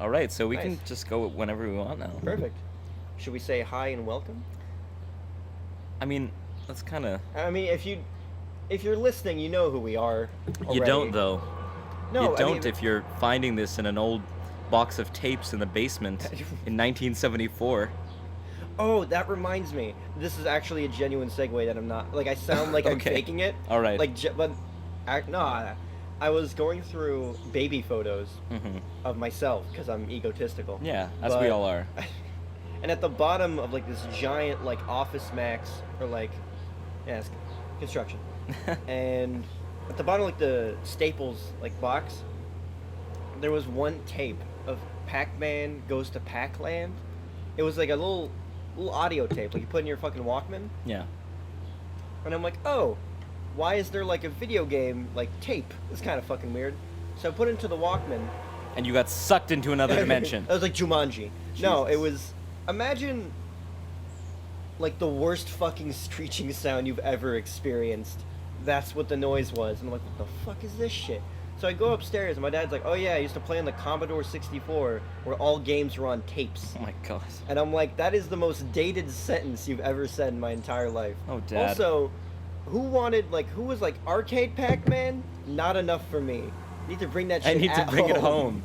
All right, so we Nice. can just go whenever we want now. Perfect. Should we say hi and welcome? I mean, that's kind of... I mean, if you're listening, you know who we are. You already. don't, though. No, you I don't mean, if you're finding this in an old box of tapes in the basement in 1974. Oh, that reminds me. This is actually a genuine segue that I'm not... Like, I sound like I'm Okay. faking it. All right. Like, but... No, I was going through baby photos Mm-hmm. of myself, because I'm egotistical. Yeah, as we But- all are. And at the bottom of, like, this giant, like, Office Max, or, like... Yeah, it's construction. And at the bottom, like, the Staples, like, box, there was one tape of Pac-Man Goes to Pac-Land. It was, like, a little audio tape, like you put in your fucking Walkman. Yeah. And I'm like, oh, why is there, like, a video game, like, tape? It's kind of fucking weird. So I put it into the Walkman. And you got sucked into another dimension. It was like Jumanji. No, it Jesus. was... Imagine, like, the worst fucking screeching sound you've ever experienced. That's what the noise was. And I'm like, what the fuck is this shit? So I go upstairs, and my dad's like, oh yeah, I used to play on the Commodore 64, where all games were on tapes. Oh my god. And I'm like, that is the most dated sentence you've ever said in my entire life. Oh, Dad. Also, who was like, arcade Pac-Man? Not enough for me. Need to bring that shit I need to at bring it home.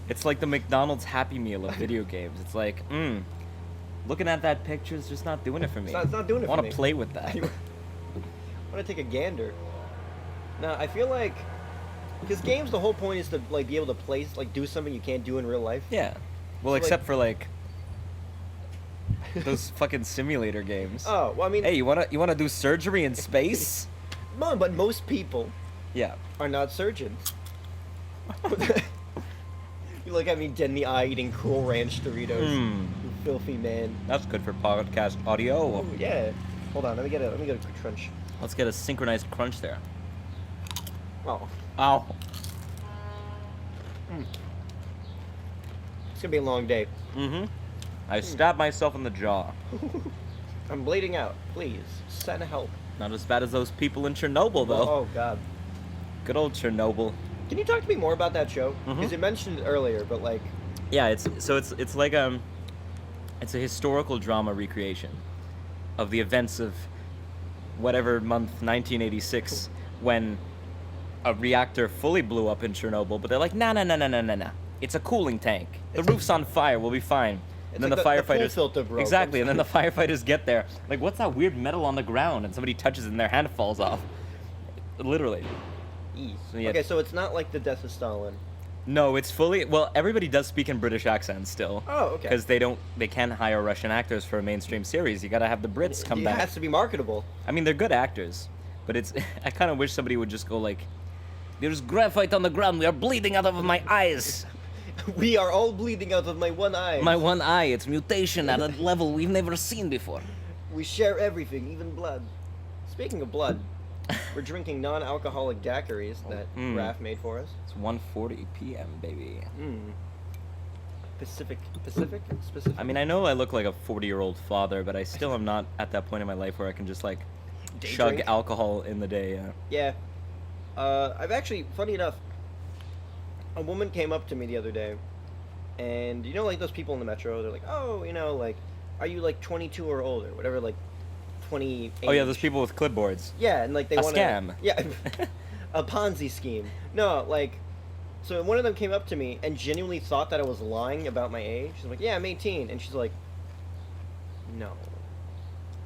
It's like the McDonald's Happy Meal of video games. It's like, looking at that picture is just not doing it for me. It's not doing it I for want me. to play with that. I want to take a gander. Now, I feel like... Because games, the whole point is to, like, be able to play, like, do something you can't do in real life. Yeah. Well, So, except like- for like those fucking simulator games. Oh, well, I mean... Hey, you wanna do surgery in space? No, but most people Yeah. are not surgeons. You look at me dead in the eye eating Cool Ranch Doritos. Hmm. You filthy man. That's good for podcast audio. Oh, yeah. Hold on, let me get a quick crunch. Let's get a synchronized crunch there. Oh, Ow. it's gonna be a long day. Mm-hmm. I stabbed myself in the jaw. I'm bleeding out. Please, send help. Not as bad as those people in Chernobyl, though. Oh, God. Good old Chernobyl. Can you talk to me more about that show? Because Mhm. you mentioned it earlier, but, like... Yeah, it's like it's a historical drama recreation of the events of whatever month 1986 when a reactor fully blew up in Chernobyl, but they're like, nah. It's a cooling tank. The roof's on fire. We'll be fine. And then like the the pool firefighters filter broke. exactly, and then the firefighters get there. Like, what's that weird metal on the ground? And somebody touches it and their hand falls off. Literally. So, yeah. Okay, so it's not like the death of Stalin. No, it's fully... Well, everybody does speak in British accents still. Oh, okay. Because they can't hire Russian actors for a mainstream series. You gotta have the Brits come It back. has to be marketable. I mean, they're good actors. But it's... I kind of wish somebody would just go like... There's graphite on the ground. We are bleeding out of my eyes. We are all bleeding out of my one eye. My one eye. It's mutation at a level we've never seen before. We share everything, even blood. Speaking of blood, we're drinking non-alcoholic daiquiris that Raph made for us. It's 1:40 p.m., baby. Specific. I mean, I know I look like a 40-year-old father, but I still am not at that point in my life where I can just, like, Day chug drink? alcohol in the day. Yeah. I've actually, funny enough, a woman came up to me the other day, and you know, like those people in the metro, they're like, oh, you know, like, are you like 22 or older, whatever, like 28. Oh, yeah, those people with clipboards. Yeah, and like they A want scam. Yeah, a Ponzi scheme. No, like, so one of them came up to me and genuinely thought that I was lying about my age. She's like, yeah, I'm 18, and she's like, no.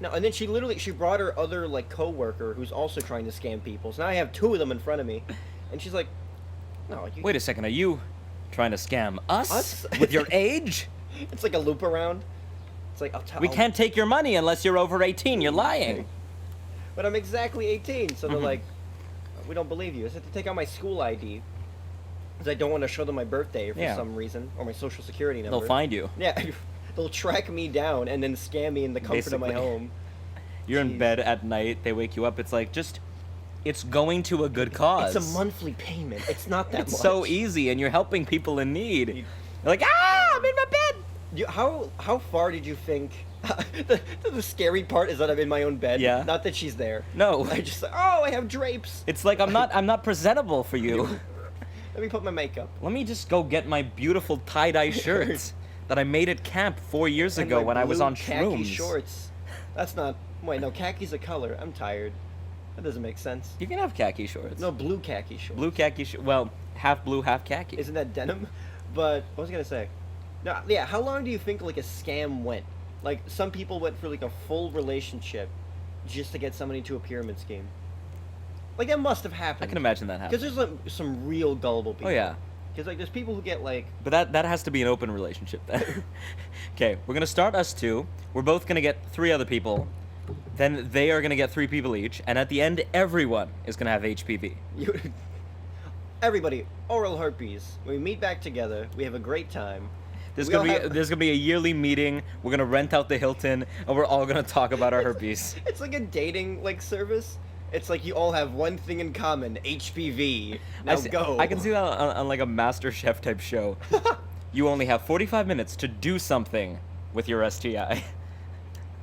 No, and then she brought her other, like, coworker who's also trying to scam people. So now I have two of them in front of me, and she's like, no, you... Wait a second, are you trying to scam us? Us? With your age? It's like a loop around. It's like, I'll tell... We can't take your money unless you're over 18. You're lying. But I'm exactly 18, so they're Mhm. like, we don't believe you. I have to take out my school ID, because I don't want to show them my birthday for Yeah. some reason, or my social security number. They'll find you. Yeah, they'll track me down and then scam me in the comfort of my Basically. home. You're in Jeez. bed at night. They wake you up. It's like, it's going to a good cause. It's a monthly payment. It's not that It's much. so easy, and you're helping people in need. You're like, I'm in my bed. How far did you think? The scary part is that I'm in my own bed. Yeah. Not that she's there. No. I just like, oh, I have drapes. It's like I'm not presentable for you. Let me put my makeup. Let me just go get my beautiful tie-dye shirt that I made at camp 4 years And ago my when I was blue on khaki shrooms. shorts. That's not. Wait, no, khaki's a color. I'm tired. That doesn't make sense. You can have khaki shorts. No, blue khaki shorts. Blue khaki well, half blue, half khaki. Isn't that denim? But what was I gonna say? No, yeah. How long do you think like a scam went? Like some people went for like a full relationship just to get somebody to a pyramid scheme. Like that must have happened. I can imagine that happening. Because there's like some real gullible people. Oh yeah. Because like there's people who get like. But that has to be an open relationship then. Okay, we're gonna start us two. We're both gonna get 3 other people. Then they are gonna get 3 people each, and at the end, everyone is gonna have HPV. Everybody, oral herpes. We meet back together. We have a great time. There's gonna be a yearly meeting. We're gonna rent out the Hilton, and we're all gonna talk about our herpes. It's like a dating like service. It's like you all have one thing in common: HPV. Now go. I can see that on like a Master Chef type show. You only have 45 minutes to do something with your STI.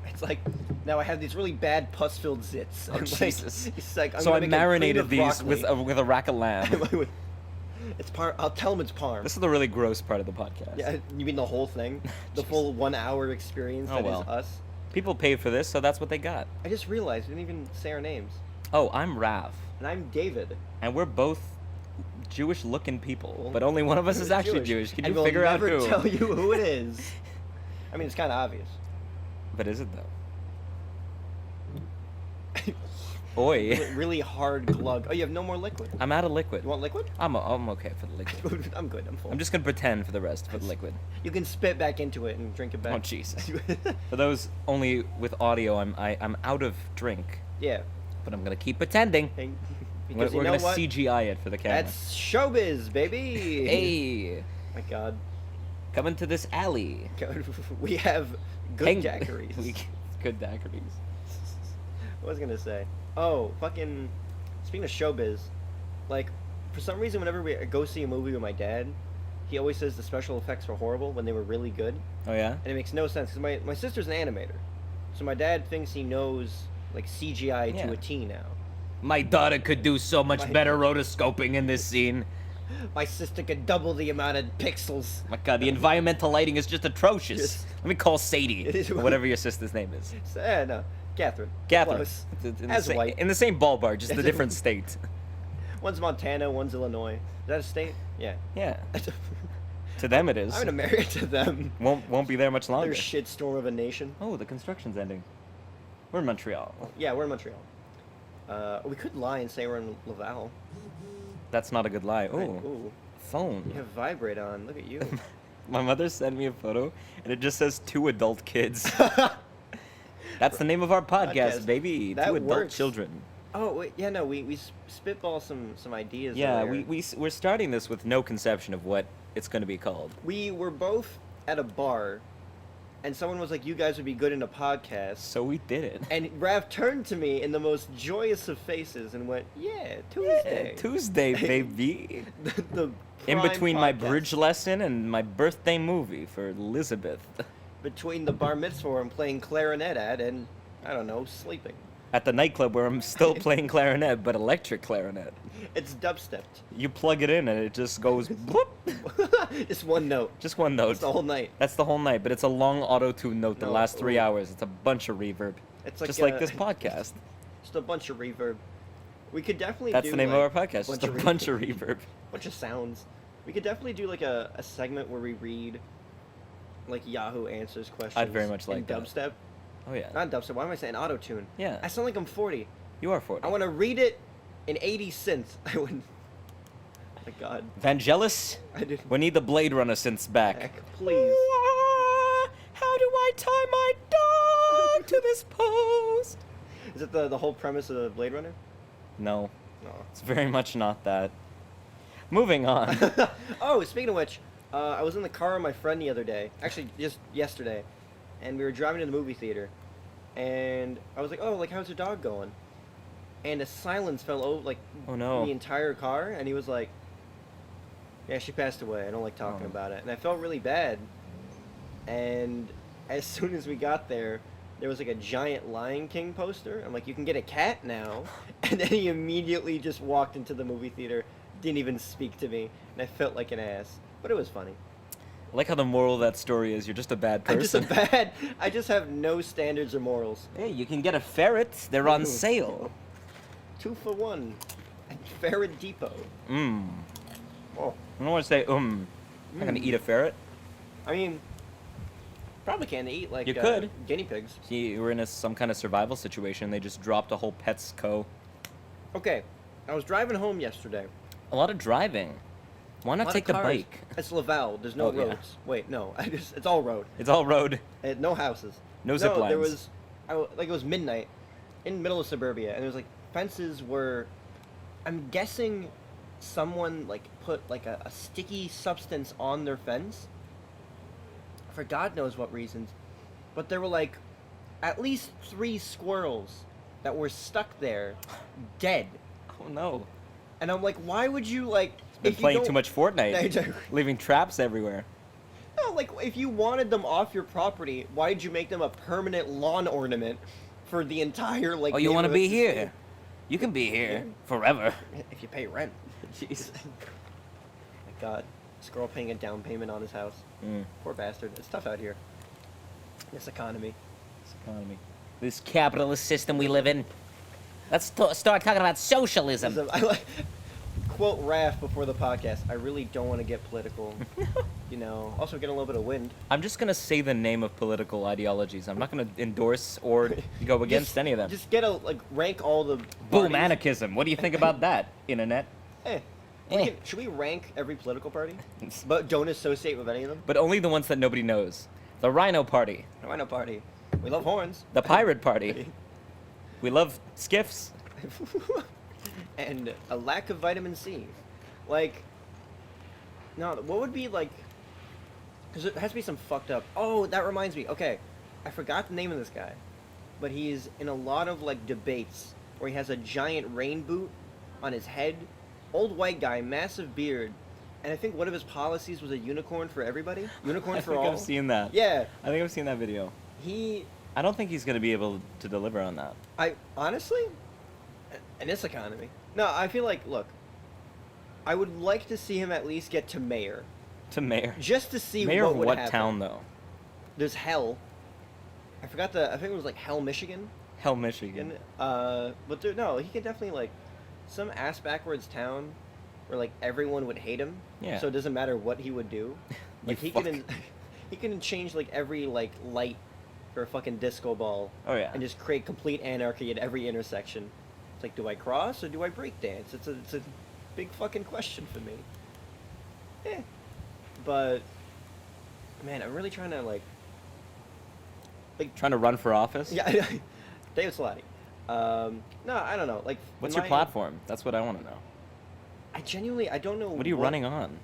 It's like now I have these really bad pus-filled zits. Oh, And, like, Jesus. It's like So I gonna make a cream marinated of these with broccoli. a rack of lamb. It's parm. I'll tell them it's parm. This is the really gross part of the podcast. Yeah, you mean the whole thing? The Jeez. full 1 hour experience Oh, that well. is us? People paid for this, so that's what they got. I just realized we didn't even say our names. Oh, I'm Raph, And I'm David. and we're both Jewish-looking people, Well, but only one of us is actually Jewish. Can and you we'll figure out never who? tell you who it is. I mean, it's kind of obvious. But is it though? Oi, Really hard glug. Oh, you have no more liquid. I'm out of liquid. You want liquid? I'm okay for the liquid. I'm good. I'm full. I'm just gonna pretend for the rest for the liquid. You can spit back into it and drink it back. Oh Jesus! For those only with audio, I'm out of drink, Yeah. but I'm gonna keep pretending. And- We're, Because we're you know gonna what? CGI it for the camera. That's showbiz, baby. Hey, My God. come into this alley. We have good Hang- daiquiris. Good daiquiris. What was I gonna say? Oh, fucking. Speaking of showbiz, like, for some reason, whenever we go see a movie with my dad, he always says the special effects were horrible when they were really good, Oh yeah. and it makes no sense because my sister's an animator, so my dad thinks he knows like CGI Yeah. to a T now. My daughter could do so much My- better rotoscoping in this scene. My sister could double the amount of pixels. My God, the environmental lighting is just atrocious. Yes. Let me call Sadie, It is- or whatever your sister's name is. So, no, Catherine. Catherine. Close. It's in As the white. in the same ballpark, just a different state. One's Montana, one's Illinois. Is that a state? Yeah. Yeah. To them it is. I'm gonna marry to them. Won't be there much longer. Their shitstorm of a nation. Oh, the construction's ending. We're in Montreal. Yeah, we're in Montreal. We could lie and say we're in Laval. That's not a good lie. Oh, Ooh, phone. you have vibrate on. Look at you. My mother sent me a photo, and it just says 2 adult kids. That's the name of our podcast, Podcast. baby. That 2 adult works. children. Oh wait, yeah, no, we spitball some ideas. Yeah, earlier. we're starting this with no conception of what it's going to be called. We were both at a bar, and someone was like, "You guys would be good in a podcast." So we did it. And Raph turned to me in the most joyous of faces and went, "Yeah, Tuesday." Tuesday, baby. the In prime between my podcast. bridge lesson and my birthday movie for Elizabeth. Between the bar mitzvah I'm playing clarinet at and, I don't know, sleeping. At the nightclub where I'm still playing clarinet, but electric clarinet. It's dubstepped. You plug it in and it just goes bloop. Just one note. Just one note. It's the whole night. That's the whole night, but it's a long auto-tune note that No, lasts 3 ooh. hours. It's a bunch of reverb. It's like Just like uh, this podcast. Just a bunch of reverb. We could definitely That's do the name like, of our podcast. Just a bunch of reverb. bunch of sounds. We could definitely do like a segment where we read like Yahoo Answers questions. I'd very much in like that. dubstep. Oh yeah. Not dubstep. Why am I saying auto-tune? Yeah. I sound like I'm 40. You are 40. I want to read it in 80 synths. I would. Oh my God. Vangelis, I did. we need the Blade Runner synths back. Please. How do I tie my dog to this post? Is it the whole premise of Blade Runner? No, No. it's very much not that. Moving on. Oh, speaking of which, I was in the car with my friend the other day. Actually, just yesterday, and we were driving to the movie theater, and I was like, "Oh, like how's your dog going?" And a silence fell over like Oh, no. the entire car, and he was like, "Yeah, she passed away. I don't like talking Oh. about it." And I felt really bad. And as soon as we got there was like a giant Lion King poster. I'm like, "You can get a cat now," and then he immediately just walked into the movie theater, didn't even speak to me, and I felt like an ass. But it was funny. I like how the moral of that story is you're just a bad person. I just have no standards or morals. Hey, you can get a ferret. They're on Ooh. sale. 2 for 1 at Ferret Depot. Oh, I don't want to say I'm not gonna eat a ferret. I mean, probably can. They eat like You could. guinea pigs. See, we're in some kind of survival situation. They just dropped a whole Petsco. Okay, I was driving home yesterday. A lot of driving. Why A not lot take of the cars. bike? It's Laval. There's no Oh, yeah. roads. Wait, no. It's all road. It's all road. No houses. No zip There lines. was, it was midnight, in the middle of suburbia, and there was like fences were, I'm guessing, someone like put like a sticky substance on their fence. For God knows what reasons, but there were like, at least 3 squirrels that were stuck there, dead. Oh no. And I'm like, why would you like? Been if you playing don't- too much Fortnite. Leaving traps everywhere. No, like if you wanted them off your property, why did you make them a permanent lawn ornament for the entire like? Oh, you want to be neighborhood here? You can be here forever. if you pay rent. Jeez. My God, this girl paying a down payment on his house. Poor bastard. It's tough out here. This economy. This economy. This capitalist system we live in. Let's start talking about socialism. I like quote Raph before the podcast. I really don't want to get political. You know. Also getting a little bit of wind. I'm just gonna say the name of political ideologies. I'm not gonna endorse or go against any of them. Just get a like rank all the. Boom, parties. anarchism. What do you think about that, internet? Should we rank every political party, but don't associate with any of them? But only the ones that nobody knows. The Rhino Party. The Rhino Party. We love horns. The Pirate Party. We love skiffs. And a lack of vitamin C. Like, no, what would be like? Because it has to be some fucked up. Oh, that reminds me. Okay, I forgot the name of this guy, but he's in a lot of like debates where he has a giant rain boot on his head. Old white guy, massive beard, and I think one of his policies was a unicorn for everybody. Unicorn for all. I think I've seen that. Yeah. I think I've seen that video. I don't think he's gonna be able to deliver on that. honestly, in this economy, no, I feel like, look, I would like to see him at least get to mayor. To mayor. Just to see Mayor what of would what happen. town though? There's Hell. I think it was like Hell, Michigan. Hell, Michigan. But no, he could definitely like some ass backwards town where like everyone would hate him. Yeah. So it doesn't matter what he would do. Like he can change like every like light for a fucking disco ball. Oh yeah. And just create complete anarchy at every intersection. It's like, do I cross or do I break dance? It's a big fucking question for me. But man, I'm really trying to like Trying to run for office? yeah, David Salati. No, I don't know. Like, What's your platform? That's what I want to know. I don't know. What are you running on?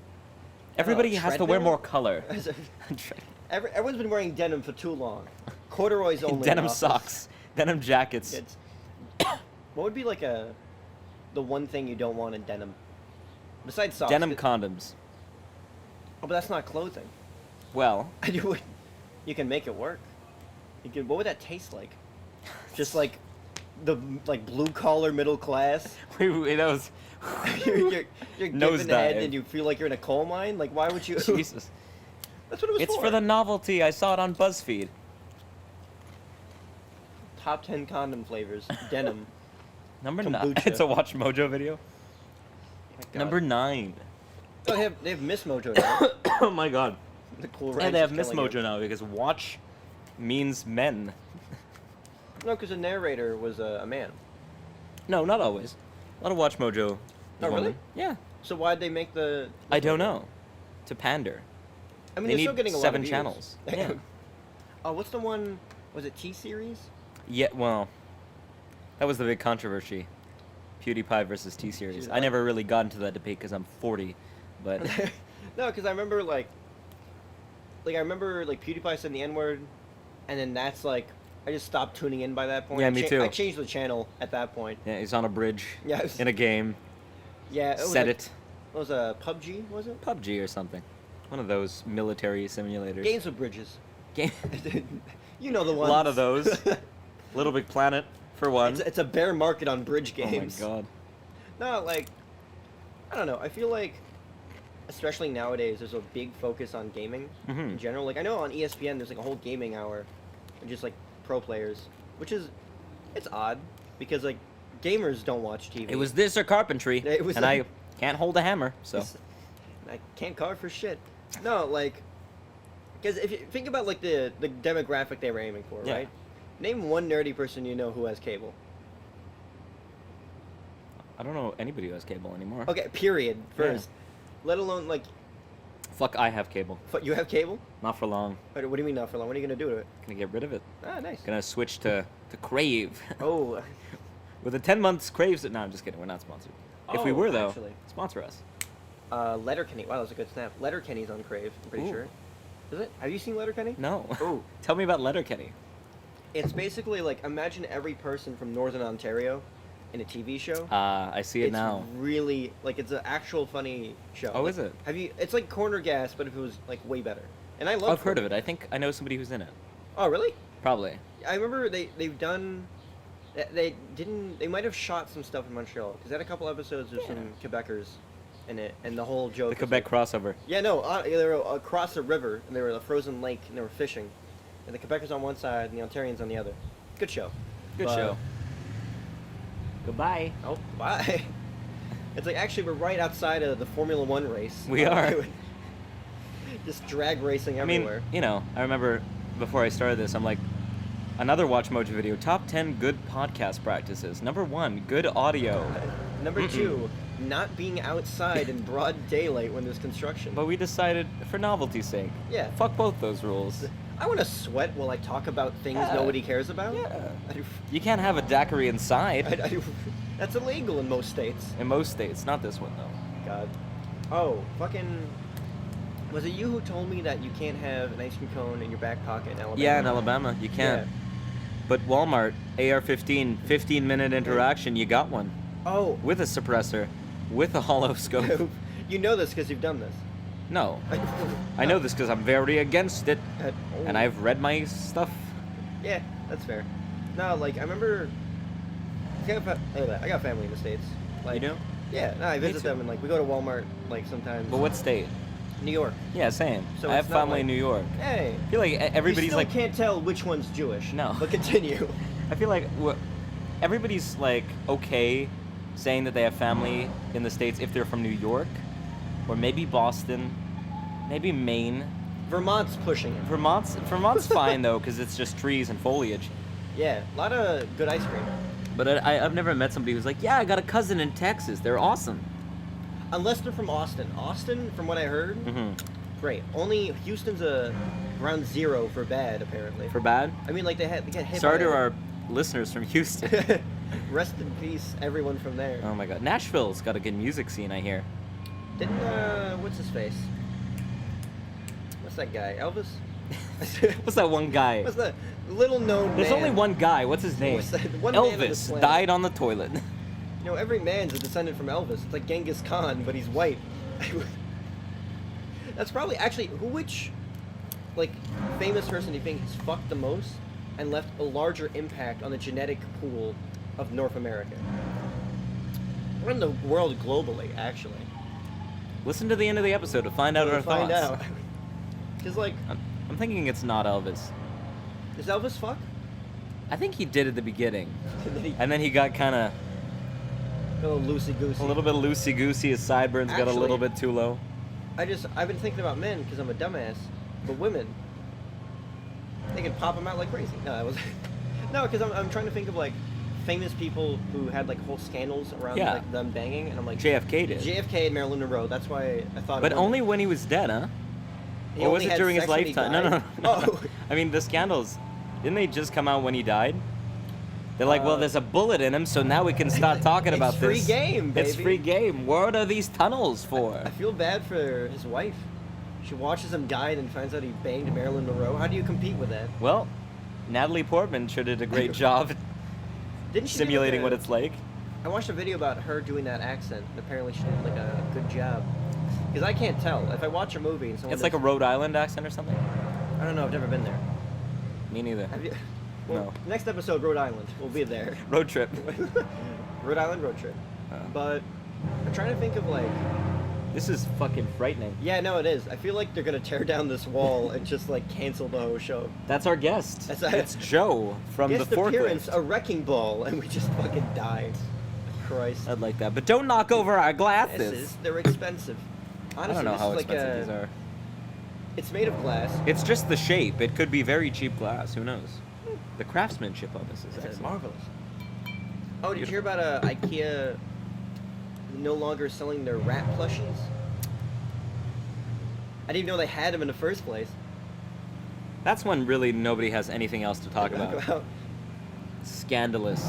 Everybody has to wear treadmill? more color. Everyone's been wearing denim for too long. Corduroys only. Denim in office. socks, denim jackets. What would be like the one thing you don't want in denim? Besides socks. Denim condoms. Oh, but that's not clothing. Well, You can make it work. What would that taste like? Just like the blue collar middle class. that was you're Nose giving head dive. and you feel like you're in a coal mine. Like, why would you? Jesus. That's what it was It's for the novelty. I saw it on BuzzFeed. Top 10 condom flavors. Denim. Number 9. Kombucha. It's a Watch Mojo video. My God. Number 9. Oh, they have Miss Mojo now. Oh my God. The cool Yeah, ranch they have is Miss killing Mojo now because watch means men. No, because the narrator was a man. No, not always. A lot of Watch Mojo. is Oh, really? women. Yeah. So why'd they make the? I don't know. To pander. I mean, They they're still need getting a 7 lot of views. channels. Yeah. Oh, what's the one? Was it T-Series? Yeah, well, that was the big controversy. PewDiePie versus T-Series. I never really got into that debate because I'm 40, but No, because I remember like PewDiePie said the N-word, and then that's like I just stopped tuning in by that point. Yeah, me too. I changed the channel at that point. yeah, he's on a bridge Yeah, it was, in a game. yeah. It was Said like, it. It was a PUBG, was it? PUBG or something. One of those military simulators. Games with bridges. Game. You know the A ones. lot of those. Little Big Planet for one. It's a bear market on bridge Oh my games. God. No, like, I don't know. I feel like, especially nowadays, there's a big focus on gaming Mhm. in general. Like I know on ESPN, there's like a whole gaming hour, of just like pro players, which is, it's odd because like gamers don't watch TV. It was this or carpentry, It was and like- I can't hold a hammer, so. I can't carve for shit. No, like, because if you think about like the demographic they were aiming for, Yeah. right? Name one nerdy person you know who has cable. I don't know anybody who has cable anymore. Okay, period. First, let alone like, Fuck, I have cable. you have cable? Not for long. What do you mean not for long? What are you gonna do to it? Gonna get rid of it. Ah, nice. Gonna switch to Crave. Oh, With the 10 months Crave. No, I'm just kidding. We're not sponsored. If we Oh, were, though, actually. sponsor us. Letterkenny. Wow, that was a good snap. Letterkenny's on Crave. I'm pretty Ooh. sure. Is it? Have you seen Letterkenny? No. Ooh. Tell me about Letterkenny. It's basically like imagine every person from Northern Ontario in a TV show. I see it It's now. really like it's an actual funny show. Oh, Like, is it? Have you? It's like Corner Gas, but if it was like way better. And I love. I've heard of Corner- it. I think I know somebody who's in it. Oh, really? Probably. I remember they've done. They didn't. They might have shot some stuff in Montreal because they had a couple episodes with Yeah. some Quebecers in it, and the whole joke. The was Quebec like- crossover. Yeah, no, they were across a river, and they were in a frozen lake, and they were fishing, and the Quebecers on one side, and the Ontarians on the other. Good show. Good But- show. Goodbye. Oh, bye. It's like actually we're right outside of the Formula One race. We are. Just drag racing I mean, everywhere. you know, I remember before I started this, I'm like, another Watch Mojo video. Top 10 good podcast practices. Number 1, good audio. Number 2, not being outside in broad daylight when there's construction. But we decided, for novelty's sake, Yeah. fuck both those rules. I want to sweat while I talk about things Yeah. nobody cares about. Yeah. I do, You can't have a daiquiri inside. I do, that's illegal in most states. In most states, not this one though. God. Oh, fucking. Was it you who told me that you can't have an ice cream cone in your back pocket in Alabama? Yeah, in Alabama, you can't. Yeah. But Walmart, AR-15, 15-minute interaction, you got one. Oh. With a suppressor, with a hollow scope. You know this because you've done this. No. I know this because I'm very against it, and I've read my stuff. Yeah, that's fair. No, like I remember. I got family in the States. Like, You do? Yeah, no, I visit too. them and like we go to Walmart like sometimes. But what state? New York. Yeah, same. So I have it's not family like- in New York. Hey. I feel like everybody's you still like... can't tell which one's Jewish. No. But continue. I feel like everybody's like okay saying that they have family in the States if they're from New York, or maybe Boston, maybe Maine. Vermont's pushing it. Vermont's fine though because it's just trees and foliage. Yeah, a lot of good ice cream. But I've never met somebody who's like, yeah, I got a cousin in Texas. They're awesome. Unless they're from Austin. Austin, from what I heard, Mm-hmm. great. Only Houston's a ground zero for bad, apparently. For bad? I mean, like they get hit. Sorry by to a- our listeners from Houston. Rest in peace, everyone from there. Oh my god. Nashville's got a good music scene, I hear. Didn't what's his face? What's that guy? Elvis? What's that one guy? What's that little known There's man? only one guy. What's his name? What's that? One man on this Elvis planet. died on the toilet. You know, every man's a descendant from Elvis. It's like Genghis Khan, but he's white. That's probably actually which like famous person do you think has fucked the most and left a larger impact on the genetic pool of North America? Or in the world globally, actually. Listen to the end of the episode to find out We'll our find thoughts. out. Because like, I'm thinking it's not Elvis. does Elvis fuck? I think he did at the beginning, And then he and then he got kind of a little loosey goosey. a little bit loosey goosey. His sideburns got a little Actually- bit too low. I've been thinking about men because I'm a dumbass, but women, they can pop them out like crazy. No, I was no, because I'm trying to think of like famous people who had like whole scandals around Yeah. like them banging, and I'm like JFK did, JFK and Marilyn Monroe. That's why I thought. but of women. only when he was dead, huh? He Or was only it had during his sex when he lifetime? No, no, died? no. Oh. I mean, the scandals, didn't they just come out when he died? They're like, well, there's a bullet in him, so now we can start talking about It's free this. game, It's baby. free game. What are these tunnels for? I feel bad for his wife. She watches him die and finds out he banged Marilyn Monroe. How do you compete with that? Well, Natalie Portman sure did a great job Didn't she do, simulating like, what it's like. I watched a video about her doing that accent, and apparently she did like a good job. Because I can't tell. If I watch a movie and someone It's like a does- Rhode Island accent or something. I don't know, I've never been there. Me neither. Have you? Well, No. next episode, Rhode Island. We'll be there. Road trip. Rhode Island road trip. Oh. But I'm trying to think of like. This is fucking frightening. Yeah, no, it is. I feel like they're gonna tear down this wall and just like cancel the whole show. That's our guest. It's Joe from the Guest forklift. appearance, a wrecking ball, and we just fucking die. Christ. I'd like that, but don't knock over our glasses. They're expensive. Honestly, I don't know this how is like expensive these are. It's made of glass. It's just the shape. It could be very cheap glass. Who knows? The craftsmanship on this is It's excellent. marvelous. Oh, did you hear about IKEA no longer selling their rat plushies? I didn't even know they had them in the first place. That's when really nobody has anything else to talk about. Scandalous.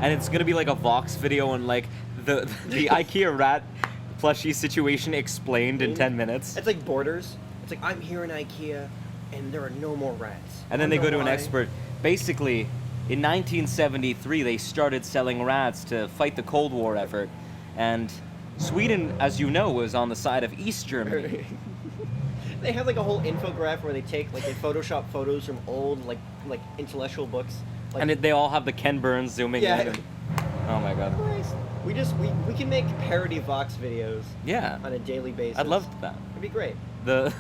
And it's gonna be like a Vox video and like the IKEA rat plushie situation explained in 10 minutes. It's like Borders. It's like, I'm here in IKEA and there are no more rats. And then they go to an expert. Basically, in 1973, they started selling rats to fight the Cold War effort. And Sweden, as you know, was on the side of East Germany. They have like a whole infograph where they take like they Photoshop photos from old like intellectual books. Like, And they all have the Ken Burns zooming in. And, oh my god. Christ. We can make parody Vox videos Yeah. on a daily basis. I'd love that. It'd be great. The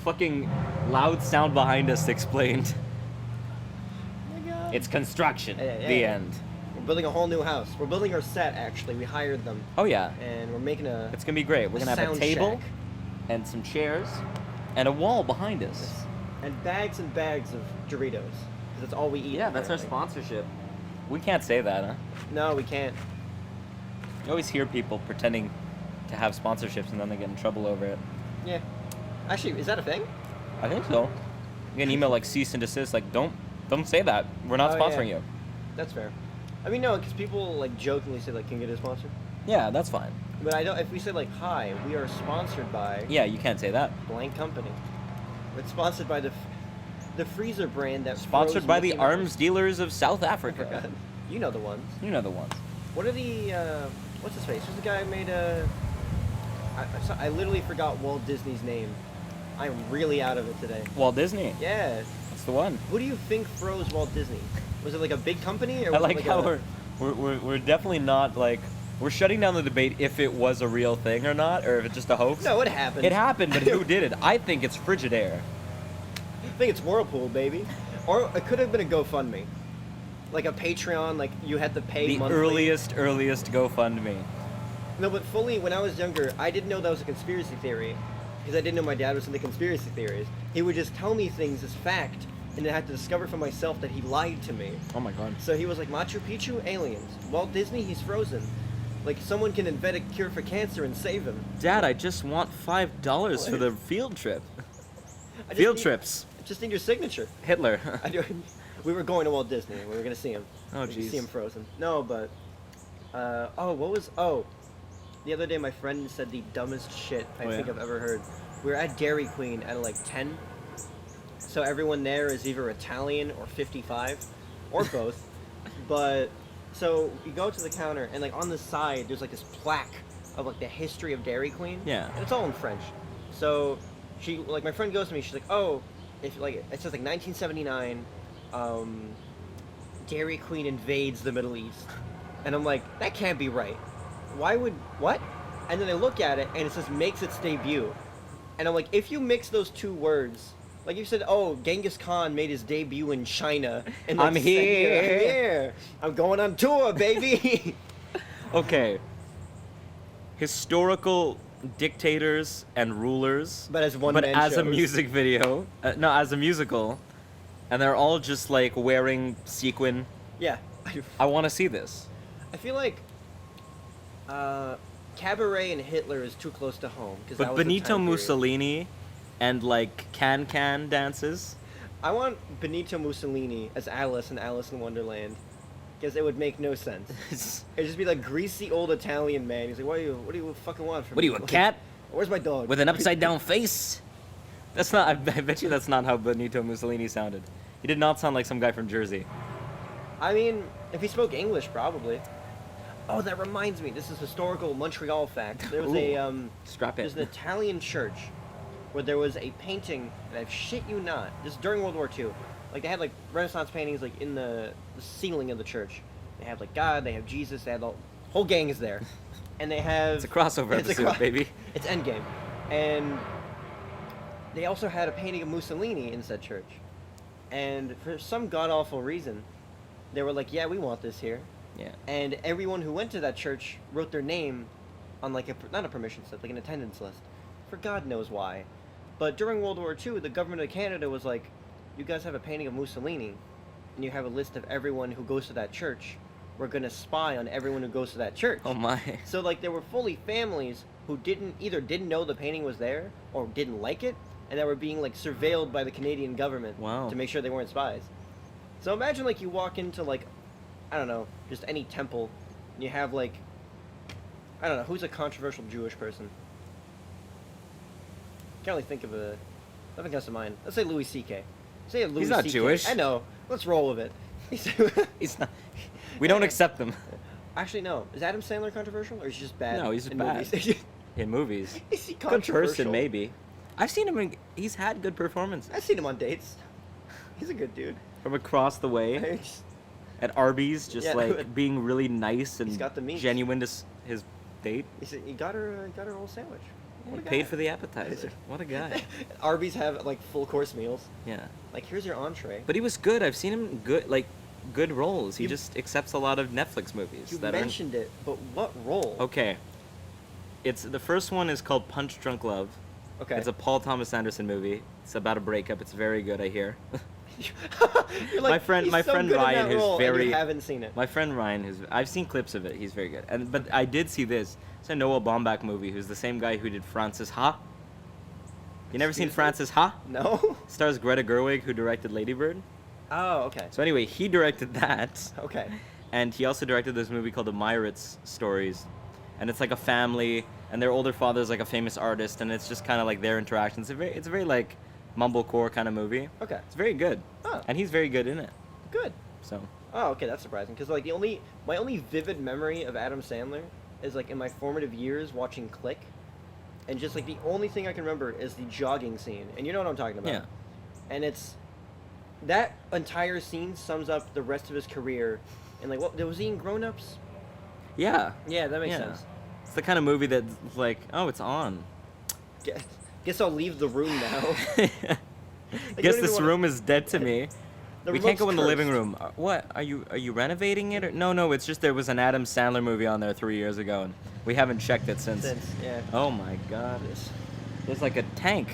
fucking loud sound behind us explained. Oh my god. It's construction. Yeah. The end. We're building a whole new house. We're building our set actually. We hired them. Oh yeah. And we're making a It's gonna be great. We're gonna have a sound table shack. and some chairs and a wall behind us. And bags of Doritos. Because that's all we eat. Yeah, that's our apparently. sponsorship. We can't say that, huh? No, we can't. You always hear people pretending to have sponsorships and then they get in trouble over it. Yeah. Actually, is that a thing? I think so. You get an email like cease and desist, like don't say that. We're not Oh, sponsoring yeah. you. That's fair. I mean, no, because people like jokingly say like, "Can you get a sponsor?" Yeah, that's fine. But I don't. If we say like, "Hi, we are sponsored by Yeah, you can't say that. blank company," it's sponsored by the freezer brand that Sponsored froze by the Mickey arms Mouse. dealers of South I Africa. forgot. You know the ones. You know the ones. What are the what's his face? Who's the guy who made I literally forgot Walt Disney's name. I'm really out of it today. Walt Disney. Yeah. That's the one. Who do you think froze Walt Disney? Was it like a big company or I was like it how a, we're definitely not like we're shutting down the debate if it was a real thing or not, or if it's just a hoax. No, it happened. It happened, but who did it? I think it's Frigidaire. I think it's Whirlpool, baby. Or it could have been a GoFundMe. Like a Patreon, like you had to pay The monthly. earliest GoFundMe. No, but fully, when I was younger, I didn't know that was a conspiracy theory. Because I didn't know my dad was into conspiracy theories. He would just tell me things as fact, and then I had to discover for myself that he lied to me. Oh my god. So he was like, Machu Picchu, aliens. Walt Disney, he's frozen. Like, someone can invent a cure for cancer and save him. Dad, I just want $5 for the field trip. I just Field need- trips. I just need your signature. Hitler. I do. We were going to Walt Disney. We were going to see him. Oh, We could jeez. see him frozen. No, but... the other day my friend said the dumbest shit I Oh, think yeah? I've ever heard. We were at Dairy Queen at like 10. So everyone there is either Italian or 55. Or both. But... So you go to the counter and like on the side there's like this plaque of like the history of Dairy Queen. Yeah. And it's all in French. So she like my friend goes to me, she's like, "Oh, if like it says like 1979 Dairy Queen invades the Middle East." And I'm like, "That can't be right. Why would what?" And then I look at it and it says makes its debut. And I'm like, if you mix those two words, like you said, oh, Genghis Khan made his debut in China. And I'm like, here. I'm here. I'm going on tour, baby. Okay. Historical dictators and rulers. But as one But man as a shows. music video. No, as a musical. And they're all just like wearing sequin. Yeah. I want to see this. I feel like Cabaret and Hitler is too close to home. 'Cause that But was the Benito time period. Mussolini and like can dances. I want Benito Mussolini as Alice in Alice in Wonderland. Because it would make no sense. It'd just be like greasy old Italian man. He's like, what do you fucking want from What are me? you, a Like, cat? Where's my dog? With an upside down face? That's not, I bet you that's not how Benito Mussolini sounded. He did not sound like some guy from Jersey. I mean, if he spoke English, probably. Oh, that reminds me. This is historical Montreal fact. There was Strap there's an it. Italian church where there was a painting, and I shit you not, this is during World War II. Like, they had, like, Renaissance paintings, like, in the ceiling of the church. They have, like, God, they have Jesus, they had the whole gang is there, and they have It's a crossover episode, baby. It's Endgame, and they also had a painting of Mussolini in said church, and for some god awful reason, they were like, "Yeah, we want this here," Yeah. and everyone who went to that church wrote their name on like not a permission slip, like an attendance list, for God knows why. But during World War II, the government of Canada was like, "You guys have a painting of Mussolini, and you have a list of everyone who goes to that church. We're gonna spy on everyone who goes to that church." Oh my. So like there were fully families who either didn't know the painting was there or didn't like it, and that were being like surveilled by the Canadian government Wow. to make sure they weren't spies. So imagine like you walk into like, I don't know, just any temple, and you have like, I don't know, who's a controversial Jewish person? Can't really think of nothing comes to mind. Let's say Louis C.K. Say a Louis He's not CK. Jewish. I know. Let's roll with it. He's not. We don't accept them Actually, no. Is Adam Sandler controversial, or is he just bad? No, he's just in bad. movies? in movies. Is he Good controversial? person, maybe. I've seen him. He's had good performances. I've seen him on dates. He's a good dude. From across the way at Arby's, just Yeah, like but being really nice and he's got the meats. genuine to his date. He said he got her a whole sandwich. What He a guy. paid for the appetizer. What a guy. Arby's have like full course meals. Yeah. Like here's your entree. But he was good. I've seen him good roles. He You- just accepts a lot of Netflix movies. You that aren't- mentioned it, but what role? Okay. It's the first one is called Punch Drunk Love. Okay. It's a Paul Thomas Anderson movie. It's about a breakup. It's very good, I hear. You're like, my friend "He's so Ryan, good in that who's role," and very you haven't seen it. My friend Ryan, who's I've seen clips of it. He's very good. But I did see this. It's a Noah Baumbach movie. Who's the same guy who did Frances Ha. You never seen Excuse me? Frances Ha? No. Stars Greta Gerwig, who directed Lady Bird. Oh, okay. So anyway, he directed that. Okay. And he also directed this movie called The Meyritz Stories. And it's like a family, and their older father's like a famous artist, and it's just kind of like their interactions. It's a very like mumblecore kind of movie. Okay. It's very good. Oh. And he's very good in it. Good. So Oh, okay, that's surprising. Because like my only vivid memory of Adam Sandler is like in my formative years watching Click, and just like the only thing I can remember is the jogging scene, and you know what I'm talking about. yeah. And it's that entire scene sums up the rest of his career. And like, what was he in Grown Ups? Yeah. Yeah, that makes Yeah. sense. It's the kind of movie that's like, oh, it's on. Guess I'll leave the room now. Guess don't this even wanna- room is dead to me. The We can't go in remote's the living cursed. room. What? Are you renovating it? Or? No, it's just there was an Adam Sandler movie on there 3 years ago, and we haven't checked it since. Yeah. Oh my god. There's like a tank,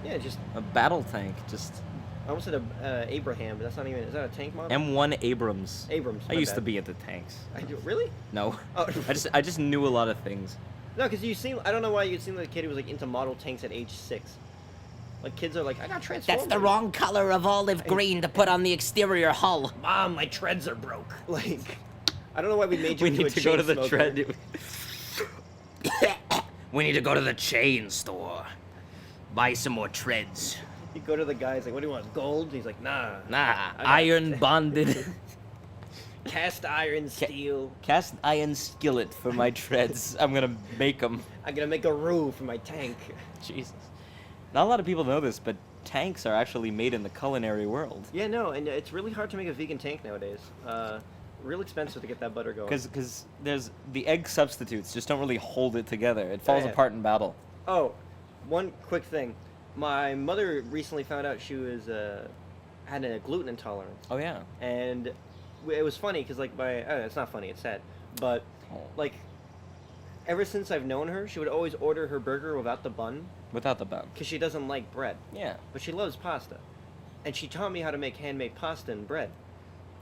Yeah, just a battle tank, just I almost said a Abraham, but that's not even. Is that a tank model? M1 Abrams. Abrams. I my used to bad. be into tanks. I do really? No. Oh. I just knew a lot of things. No, because you seem. I don't know why you seem like a kid who was like into model tanks at age 6. Like kids are like, I got Transformers. That's the wrong color of olive green to put on the exterior hull. Mom, my treads are broke. Like, I don't know why we made you We into need a to go chain to the smoker. tread. We need to go to the chain store. Buy some more treads. You go to the guy, he's like, what do you want, gold? He's like, nah. Nah, I got- iron bonded. Cast iron steel. Cast iron skillet for my treads. I'm gonna make them. I'm gonna make a roux for my tank. Jesus. Not a lot of people know this, but tanks are actually made in the culinary world. Yeah, no, and it's really hard to make a vegan tank nowadays. Real expensive to get that butter going. Because there's the egg substitutes just don't really hold it together. It falls Yeah. apart in battle. Oh, one quick thing. My mother recently found out she was had a gluten intolerance, Oh yeah. and it was funny because like it's not funny, it's sad, but Oh. like ever since I've known her, she would always order her burger without the bun Without the bun. because she doesn't like bread, Yeah. but she loves pasta, and she taught me how to make handmade pasta and bread.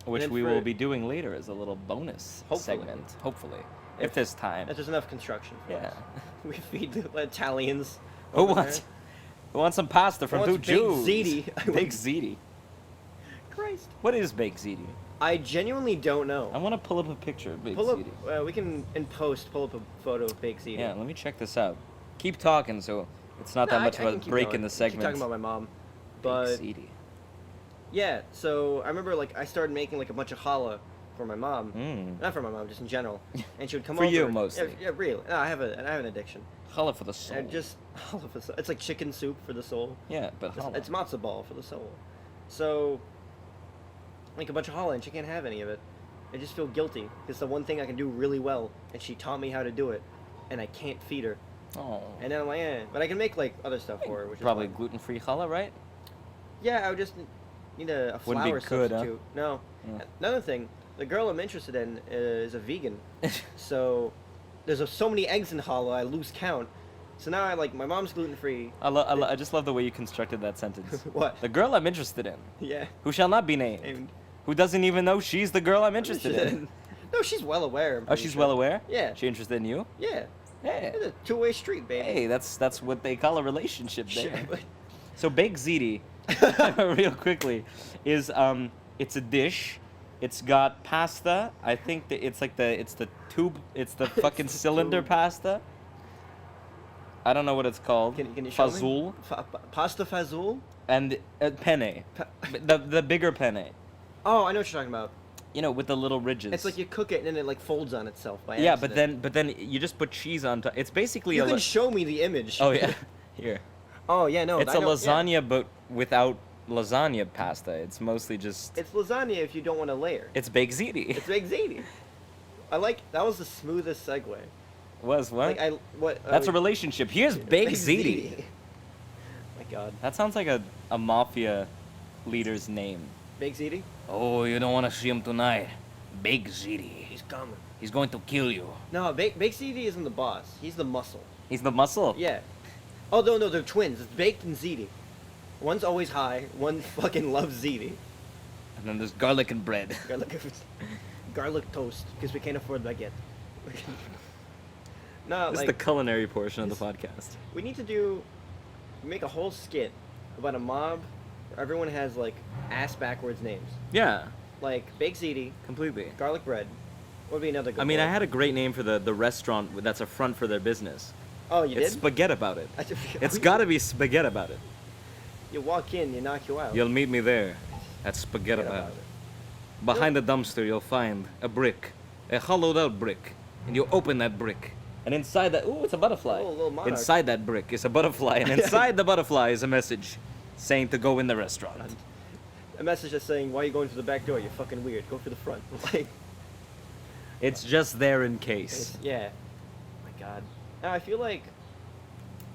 Which then we for- will be doing later as a little bonus Hopefully. segment. Hopefully. If there's time. If there's enough construction. For Yeah. us. We feed the Italians. Who over wants? there. Who wants some pasta from Who two wants baked Jews? ziti? Baked ziti. Christ. What is baked ziti? I genuinely don't know. I want to pull up a picture of baked Pull up. ziti. We can in post pull up a photo of baked ziti. Yeah, let me check this out. Keep talking, so it's not No, that much I of a can keep break going. in the Keep segment. talking about my mom, Baked but ziti. yeah. So I remember like I started making like a bunch of challah for my mom. Mm. Not for my mom, just in general. And she would come For over. you, mostly. Yeah, really. No, I have an addiction. Challah for the soul. And just all of a it's like chicken soup for the soul. Yeah, but It's, challah. it's matzo ball for the soul. So, like a bunch of challah, and she can't have any of it. I just feel guilty. It's the one thing I can do really well, and she taught me how to do it, and I can't feed her. Oh. And then I'm like, but I can make like other stuff for her, which Probably is fine. gluten-free challah, right? Yeah, I would just need a Wouldn't be flour good, huh? substitute. No. Yeah. Another thing, the girl I'm interested in is a vegan, so there's so many eggs in challah, I lose count. So now I like my mom's gluten free. I just love the way you constructed that sentence. What? The girl I'm interested in, Yeah. who shall not be named, And who doesn't even know she's the girl I'm interested in. No, she's well aware. I'm Oh, pretty she's sure. well aware? Yeah. She interested in you? Yeah. Hey. It's a two-way street, baby. Hey, that's what they call a relationship Shit, there. but- So Baked Ziti, real quickly, is it's a dish. It's got pasta. I think that it's the tube. It's the fucking the cylinder tube. pasta. I don't know what it's called. Can you show me? Fazool Pasta fazool? and penne. The bigger penne. Oh, I know what you're talking about. You know, with the little ridges. It's like you cook it and then it like folds on itself by Yeah, accident. but then you just put cheese on top. It's basically You a. can show me the image. Oh yeah, here. Oh yeah, no. It's I a know- yeah. lasagna, but without lasagna pasta. It's mostly just. It's lasagna if you don't want a layer. It's Baked Ziti. It's baked ziti. I like that was the smoothest segue. Was what? Like what? That's a relationship. Here's Baked Ziti. My God, That sounds like a mafia leader's name. baked ziti. Oh, you don't want to see him tonight. Baked Ziti. He's coming. He's going to kill you. No, baked ziti isn't the boss. He's the muscle. He's the muscle. Yeah. Oh no, they're twins. It's baked and ziti. One's always high. One fucking loves ziti. And then there's garlic and bread. Garlic toast because we can't afford baguette. No, This like is the culinary portion of the podcast. we need to make a whole skit about a mob where everyone has like ass backwards names. Yeah, Like baked ziti, completely. garlic bread. What would be another good I mean, one? I had a great name for the restaurant that's a front for their business. Oh, you It's did? Spaghetti About It. I just- It's gotta be Spaghetti About It. You walk in, you knock you out. You'll meet me there at Spaghetti Forget About It. Behind the dumpster, you'll find a brick, a hollowed out brick, and you open that brick. And inside that, ooh, it's a butterfly. Oh, a little monarch. Inside that brick is a butterfly, and inside the butterfly is a message saying to go in the restaurant. A message that's saying, "Why are you going through the back door? You're fucking weird. Go through the front." Like, It's just there in case. yeah. Oh my God. Now I feel like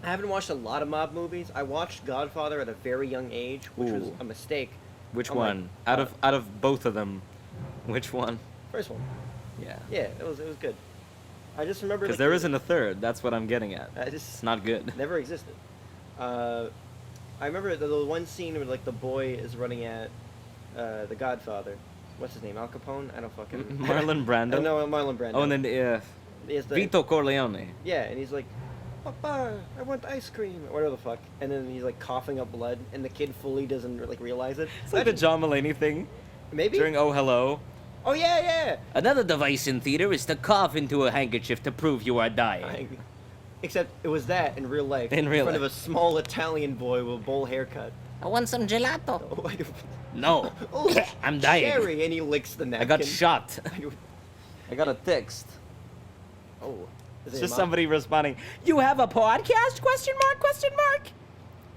I haven't watched a lot of mob movies. I watched Godfather at a very young age, which was Ooh. a mistake. Which I'm like, one? Out of both of them, which one? First one. Yeah. Yeah, it was good. I just remember Because like, there isn't a third. That's what I'm getting at. I It's just not good. never existed. I remember the one scene where like the boy is running at the Godfather. What's his name? Al Capone? I don't fucking. Marlon Brando? No, Marlon Brando. Oh, and then He has the- Vito Corleone. Yeah, and he's like, "Papa, I want ice cream," or whatever the fuck. And then he's like coughing up blood, and the kid fully doesn't like realize it. It's like the John Mulaney thing Maybe. during Oh Hello. Oh yeah. Another device in theater is to cough into a handkerchief to prove you are dying. Except it was that in real life. In real front of life. a small Italian boy with a bowl haircut. I want some gelato. Oh, I do- No, oh, I'm dying. Cherry, and he licks the I napkin. got shot. I do- I got a text. Oh. Is It's it just mom? somebody responding, "You have a podcast? Question mark? Question mark?"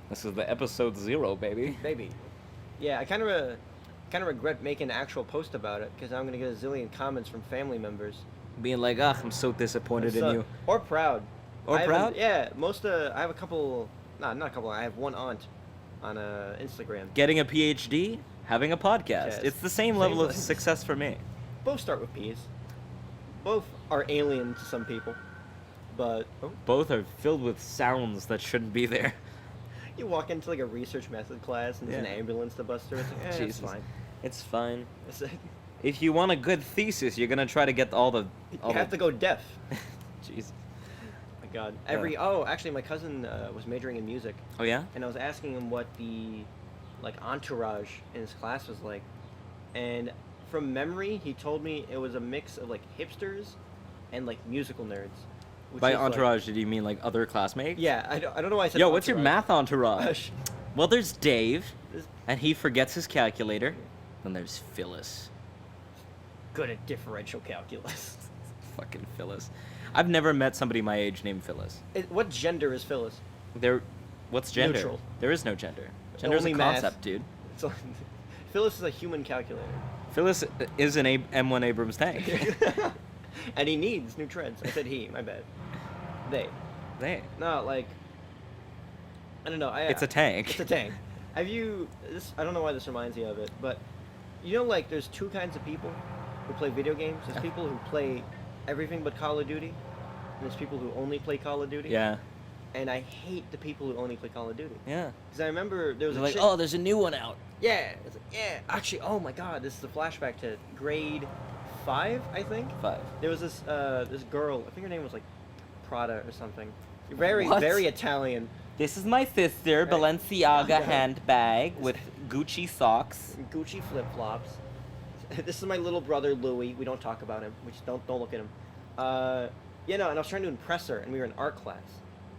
This is the episode 0, baby. Maybe. Yeah, I kind of regret making an actual post about it because I'm gonna get a zillion comments from family members. Being like, "Ah, I'm so disappointed in So- you." Or proud. Or I have proud? Yeah, I have a couple. Nah, not a couple. I have one aunt on Instagram. Getting a PhD, having a podcast. Yes. It's the same Same level of level. success for me. Both start with P's. Both are alien to some people, but Both are filled with sounds that shouldn't be there. you walk into like a research method class and there's Yeah. an ambulance to bust through. It's like, it's Jesus. fine. It's fine. It's- If you want a good thesis, you're gonna try to get all the. you have to go deaf. Jeez. My God. Actually, my cousin was majoring in music, Oh yeah. and I was asking him what the like entourage in his class was like, and from memory, he told me it was a mix of like hipsters and like musical nerds. which By is, like- entourage, did you mean like other classmates? Yeah, I don't know why I said. Yo, what's your entourage. math entourage? Well, there's Dave, This- and he forgets his calculator. Then there's Phyllis. Good at differential calculus. Fucking Phyllis. I've never met somebody my age named Phyllis. What gender is Phyllis? What's gender? Neutral. There is no gender. Gender is Only a math. concept, dude. It's like, Phyllis is a human calculator. Phyllis is an M1 Abrams tank. And he needs new treads. I said he, my bad. They. No, like, I don't know. It's a tank. It's a tank. Have you, I don't know why this reminds me of it, but you know, like, there's two kinds of people who play video games. There's people who play everything but Call of Duty, and there's people who only play Call of Duty. Yeah. And I hate the people who only play Call of Duty. Yeah. Because I remember there was They're a like, chick. oh, there's a new one out. Yeah. It's like, yeah. Actually, oh my God, this is a flashback to grade 5, I think. 5. There was this girl. I think her name was like Prada or something. Very What? very Italian. This is my sister, Right. Balenciaga handbag with Gucci socks. Gucci flip flops. This is my little brother Louis. We don't talk about him. We just don't look at him. Yeah, no. And I was trying to impress her, and we were in art class.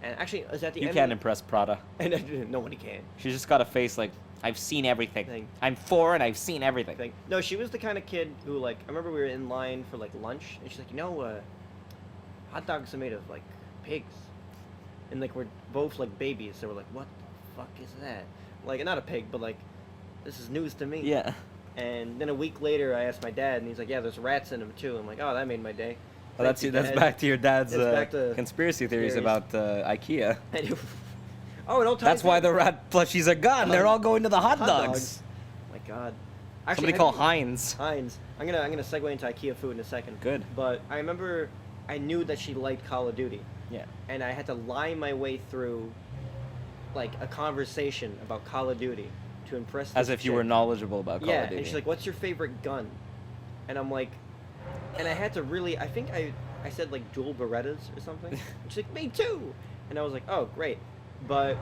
And actually, it was at the You end. can't impress Prada. And nobody can. She's just got a face like, I've seen everything. Thing. I'm 4 and I've seen everything. Thing. No, she was the kind of kid who, like, I remember we were in line for like lunch, and she's like, hot dogs are made of like pigs, and like we're both like babies, so we're like, what the fuck is that? Like, not a pig, but like, this is news to me. Yeah. And then a week later, I asked my dad, and he's like, yeah, there's rats in them too. I'm like, oh, that made my day. Well, Thank you, that's Dad. back to your dad's It's back to conspiracy theories theories. about IKEA. Oh, and all That's why the rat plushies are gone. They're all going to the hot dogs. Oh my God. Somebody call Heinz. Heinz. I'm gonna segue into IKEA food in a second. Good. But I remember I knew that she liked Call of Duty, Yeah. and I had to lie my way through like a conversation about Call of Duty to impress. As this if you were chick. knowledgeable about Call Yeah, of Duty. and she's like, "What's your favorite gun?" And I'm like, and I had to really. I think I said like dual Berettas or something. And she's like, "Me too," and I was like, "Oh, great," but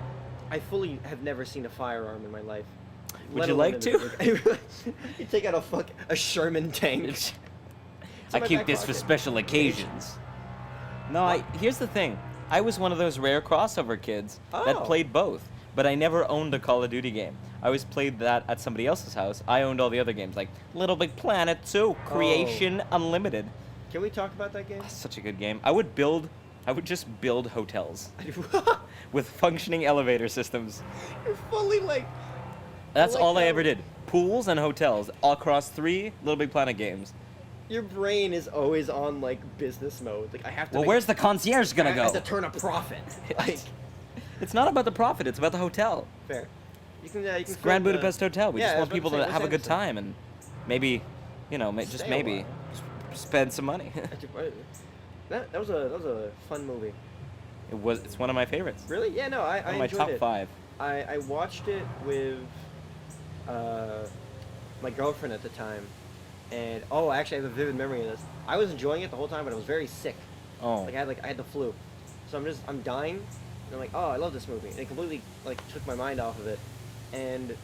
I fully have never seen a firearm in my life. Would let you alone like in a to? video game. You take out a Sherman tank. It's- in I my keep back this for pocket. special occasions. No, here's the thing. I was one of those rare crossover kids that Oh. played both, but I never owned a Call of Duty game. I always played that at somebody else's house. I owned all the other games, like Little Big Planet 2, Creation Unlimited. Can we talk about that game? Such a good game. I would just build hotels with functioning elevator systems. You're fully like. That's like all I how- ever did. Pools and hotels all across 3 Little Big Planet games. Your brain is always on like business mode. Like I have to. Well, where's the concierge gonna I go? have to turn a profit. Like It's not about the profit, it's about the hotel. fair. You can. It's Grand Budapest Hotel. We Yeah, just I want was people about to to say, have a what's good Anderson? time and maybe, just Stay a maybe while. spend some money. That was a fun movie. It's one of my favorites. Really? Yeah. No, I One of my enjoyed top it. 5. I watched it with my girlfriend at the time, and actually I have a vivid memory of this. I was enjoying it the whole time, but I was very sick. Oh. I had the flu, so I'm dying. And I'm like, oh, I love this movie. And it completely took my mind off of it, and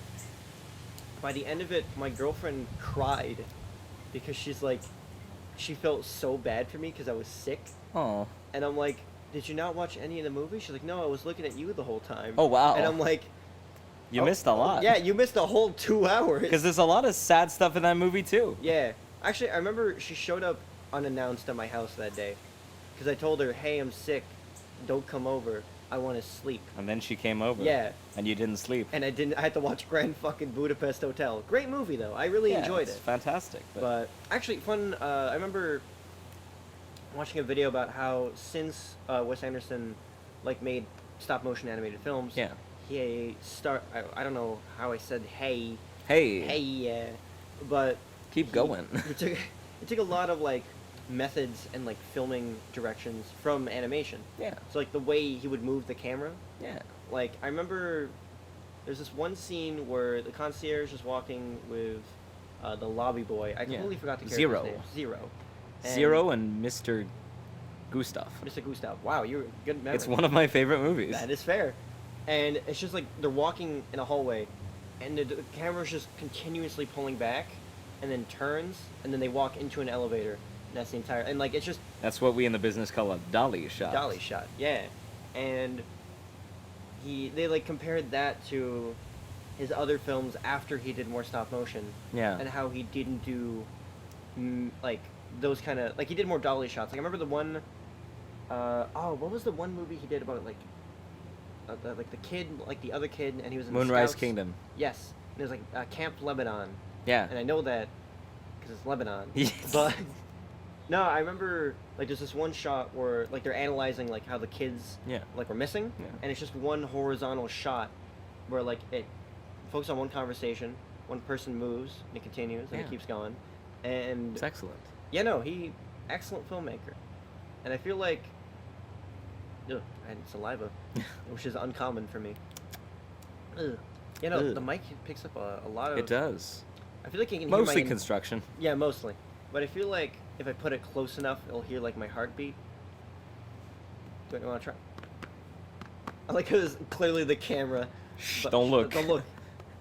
by the end of it, my girlfriend cried because she felt so bad for me because I was sick, Oh. and I'm like, did you not watch any of the movie? She's like, no, I was looking at you the whole time. Oh, wow. And I'm like, You missed a lot. yeah, you missed a whole 2 hours. Because there's a lot of sad stuff in that movie too. Yeah. Actually, I remember she showed up unannounced at my house that day. Because I told her, hey, I'm sick. Don't come over. I want to sleep. And then she came over. Yeah. And you didn't sleep. And I had to watch Grand fucking Budapest Hotel. Great movie, though. I really Yeah, enjoyed it's it. fantastic. But actually, fun. I remember watching a video about how since Wes Anderson made stop motion animated films, Yeah. he I don't know how I said hey, Hey. but Keep going. It took a lot of methods and filming directions from animation. Yeah. So the way he would move the camera. Yeah. I remember there's this one scene where the concierge is walking with the lobby boy. I completely forgot the character's Zero. name. Zero. And Zero and Mr. Gustav. Mr. Gustav. Wow, you're good memory. It's one of my favorite movies. That is fair. And it's just they're walking in a hallway, and the camera's just continuously pulling back, and then turns, and then they walk into an elevator. And that's the entire. And it's just That's what we in the business call a dolly shot. dolly shot. Yeah. And they compared that to his other films after he did more stop motion. Yeah. And how he didn't do those kind of he did more dolly shots. I remember the one. What was the one movie he did about the kid, the other kid, and he was in the Moonrise Scouts? Kingdom. Yes, There's like Camp Lebanon, Yeah. and I know that because it's Lebanon. Yes. But no, I remember like there's this one shot where like they're analyzing like how the kids Yeah. like were missing, Yeah. and it's just one horizontal shot where like it focuses on one conversation, one person moves, and it continues, and Yeah. it keeps going, and It's excellent. yeah, no, he excellent filmmaker, and I feel like, ugh, I had saliva, which is uncommon for me. Ugh. You know, Ugh. the mic picks up a lot of. It does. I feel like you can Mostly hear my construction. yeah, mostly. But I feel like if I put it close enough, it'll hear like my heartbeat. Do you want to try? I like because clearly the camera. Shh, but- don't look. Don't look.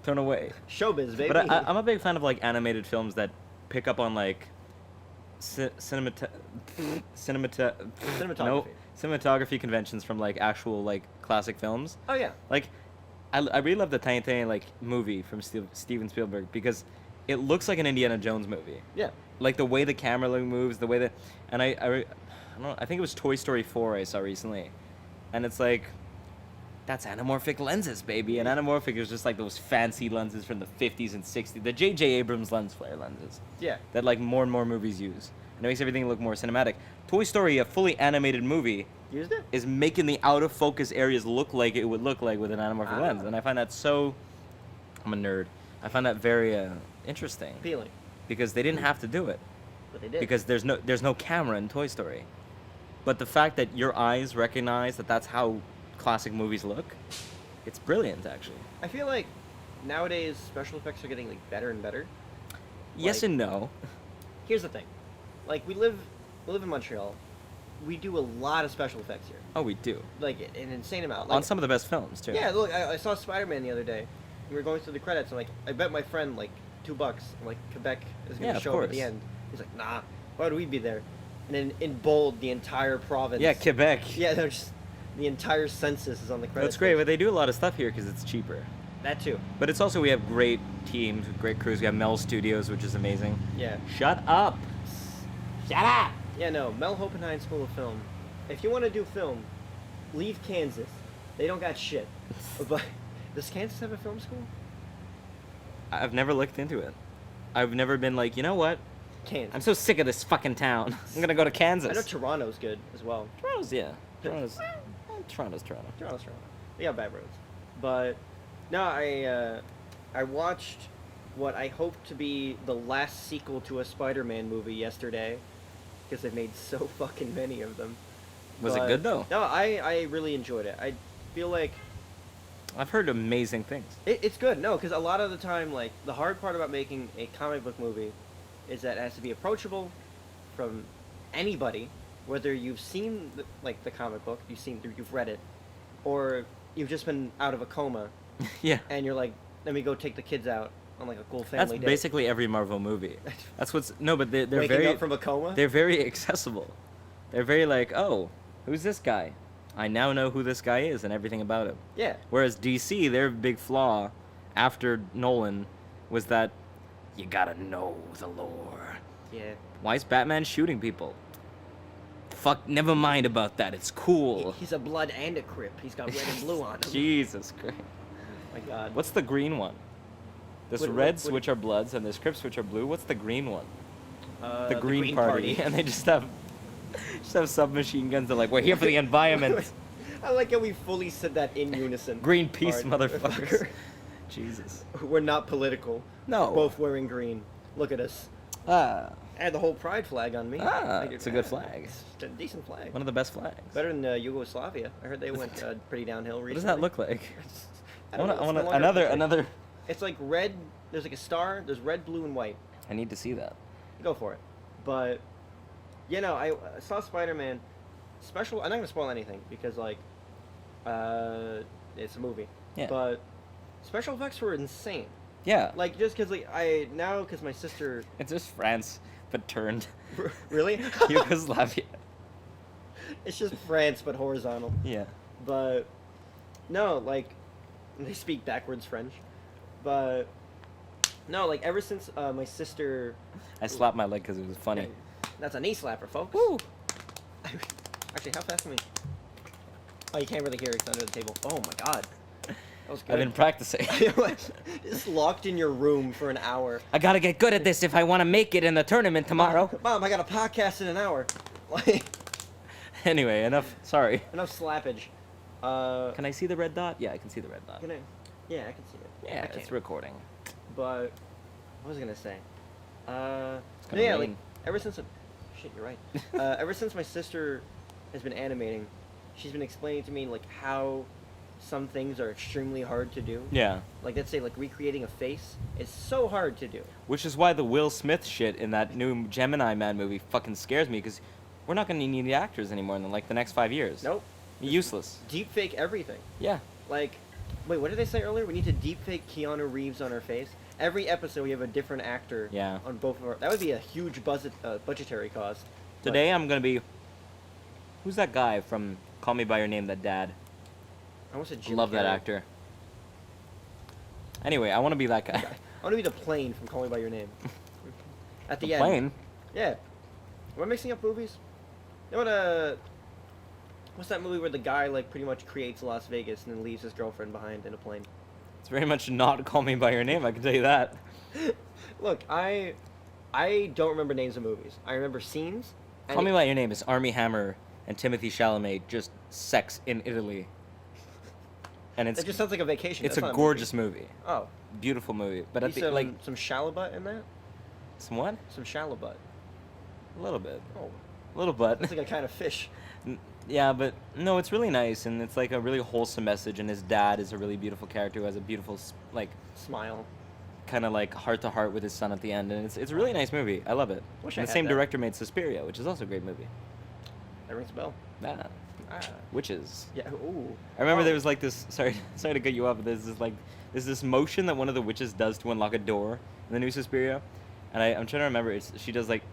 Turn away. Showbiz, baby. But I'm a big fan of like animated films that pick up on like cinematography. No, cinematography conventions from like actual like classic films. Oh yeah. Like, I really love the Tiny Tiny like movie from Steven Spielberg because it looks like an Indiana Jones movie. Yeah. Like the way the camera moves, the way that, and I don't know, I think it was Toy Story 4 I saw recently, and it's like, that's anamorphic lenses, baby, and anamorphic is just like those fancy lenses from the 50s and 60s, the J.J. Abrams lens flare lenses Yeah. that like more and more movies use, and it makes everything look more cinematic. Toy Story, a fully animated movie, Used it? is making the out of focus areas look like it would look like with an anamorphic lens, and I find that so. I'm a nerd. I find that very interesting Appealing. because they didn't have to do it But they did. because there's no camera in Toy Story, but the fact that your eyes recognize that that's how classic movies look, it's brilliant actually. I feel like nowadays special effects are getting like better and better. Yes Like- and no. Here's the thing, like we live in Montreal. We do a lot of special effects here, Oh, we do like an insane amount. Like, on some of the best films too. yeah, look, I saw Spider-Man the other day. We were going through the credits, and like I bet my friend like $2. I'm like Quebec is gonna Yeah, of show up at the course. end. He's like, nah, why would we be there? And then in bold, the entire province. Yeah, Quebec. Yeah, they're just the entire census is on the credits. That's great, list. but they do a lot of stuff here because it's cheaper. That too. But it's also we have great teams, great crews. We have Mel Studios, which is amazing. Yeah. Shut up. Shut up. Yeah, no, Mel Hoppenheim School of Film. If you want to do film, leave Kansas. They don't got shit. But does Kansas have a film school? I've never looked into it. I've never been like, you know what? Kansas. I'm so sick of this fucking town. I'm gonna go to Kansas. I know Toronto's good as well. Toronto's, yeah. Toronto's Toronto. Toronto's Toronto. They got bad roads. But no, I watched what I hope to be the last sequel to a Spider-Man movie yesterday, because they've made so fucking many of them. Was it But- good though? No, I really enjoyed it. I feel like I've heard amazing things. it's good. No, because a lot of the time, like the hard part about making a comic book movie is that it has to be approachable from anybody, whether you've seen the comic book, you've read it, or you've just been out of a coma Yeah. and you're like, let me go take the kids out on like a cool That's family day. basically every Marvel movie. That's what's no, but they're Waking very up from a coma. they're very accessible. They're very like, oh, who's this guy? I now know who this guy is and everything about him. Yeah. Whereas DC, their big flaw after Nolan was that you gotta know the lore. Yeah. Why is Batman shooting people? Fuck, never mind about that. It's cool. He's a blood and a crip. He's got red and blue on him. Jesus Christ. My God. What's the green one? There's What- reds, what- which are bloods, and there's crips, which are blue. What's the green one? The The Green Party. And they just have submachine guns. They're like, we're here for the environment. I like how we fully said that in unison. Greenpeace, Party. motherfuckers. Jesus. We're not political. No. Both wearing green. Look at us. Ah, I had the whole pride flag on me. Ah, I did- it's a good flag. It's a decent flag. one of the best flags. Better than Yugoslavia. I heard they went pretty downhill recently. What does that look like? I don't know, it's no longer a country. another. It's like red. There's like a star. There's red, blue, and white. I need to see that. Go for it. But, you know, I saw Spider-Man. Special. I'm not gonna spoil anything because like, it's a movie. Yeah. But special effects were insane. Yeah. Like just because because my sister. It's just France, but turned Really? Yugoslavia. It's just France but horizontal. Yeah. But no, like they speak backwards French. But no, like ever since my sister. I slapped my leg because it was funny. That's a knee slapper, folks. Woo! Actually, how fast can we? Oh, you can't really hear it 'cause it's under the table. Oh my God. That was good. I've been practicing. Just locked in your room for an hour. I gotta get good at this if I want to make it in the tournament tomorrow. Mom, I got a podcast in an hour. Like, Anyway, enough. Sorry. enough slappage. Can I see the red dot? Yeah, I can see the red dot. Can I? Yeah, I can see it. Yeah, I can. it's recording. But what was I gonna say? gonna Yeah, like rain. ever since. Shit, you're right. Ever since my sister has been animating, she's been explaining to me like how some things are extremely hard to do. Yeah. Like let's say like recreating a face is so hard to do. Which is why the Will Smith shit in that new Gemini Man movie fucking scares me, because we're not gonna need the actors anymore in like the next 5 years. Nope. Useless. Deep fake everything. Yeah. Like, wait, what did they say earlier? We need to deepfake Keanu Reeves on our face. Every episode we have a different actor. Yeah. On both of our. That would be a huge budgetary cost. But Today I'm gonna be. Who's that guy from Call Me by Your Name? That dad. I almost said Jim Love that Carrey. actor. Anyway, I want to be that guy. I want to be the plane from Call Me by Your Name. At the The end. plane. Yeah. Am I mixing up movies? You know what? What's that movie where the guy like pretty much creates Las Vegas and then leaves his girlfriend behind in a plane? It's very much not Call Me by Your Name. I can tell you that. Look, I don't remember names of movies. I remember scenes. and Call Me by Your Name is Armie Hammer and Timothy Chalamet just sex in Italy. And it's It just sounds like a vacation. it's That's a not gorgeous movie. Oh, Beautiful movie. But you at the some, like some shallabut in that? some what? Some shallabut. A little bit. Oh, A little bit. that's like a kind of fish. Yeah, but no, it's really nice, and it's like a really wholesome message. And his dad is a really beautiful character who has a beautiful, like, Smile. kind of like heart to heart with his son at the end. And it's a really nice movie. I love it. Wish And I the had same that. director made Suspiria, which is also a great movie. That rings a bell. Ah, Ah. witches. Yeah. Ooh. I remember Oh. there was like this. Sorry to cut you off. But there's this motion that one of the witches does to unlock a door in the new Suspiria, and I'm trying to remember. She does like.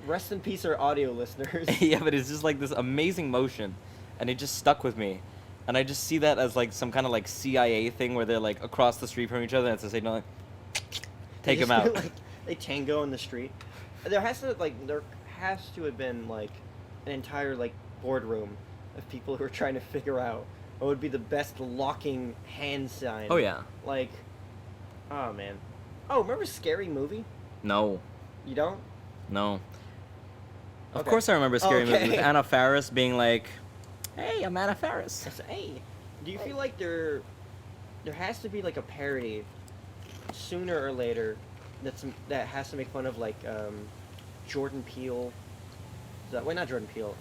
Rest in peace, our audio listeners. Yeah, but it's just like this amazing motion, and it just stuck with me, and I just see that as like some kind of like CIA thing where they're like across the street from each other, and it's a signal like, They take them just, out. like, they tango in the street. There has to have been like an entire like boardroom of people who are trying to figure out what would be the best locking hand sign. Oh yeah. Like, oh man. Oh, remember Scary Movie? No. You don't? No. Of Okay. course I remember Scary Movie with Okay. Anna Faris being like, "Hey, I'm Anna Faris." I said, hey, do you feel like there has to be like a parody sooner or later that has to make fun of like Jordan Peele? Wait, not Jordan Peele.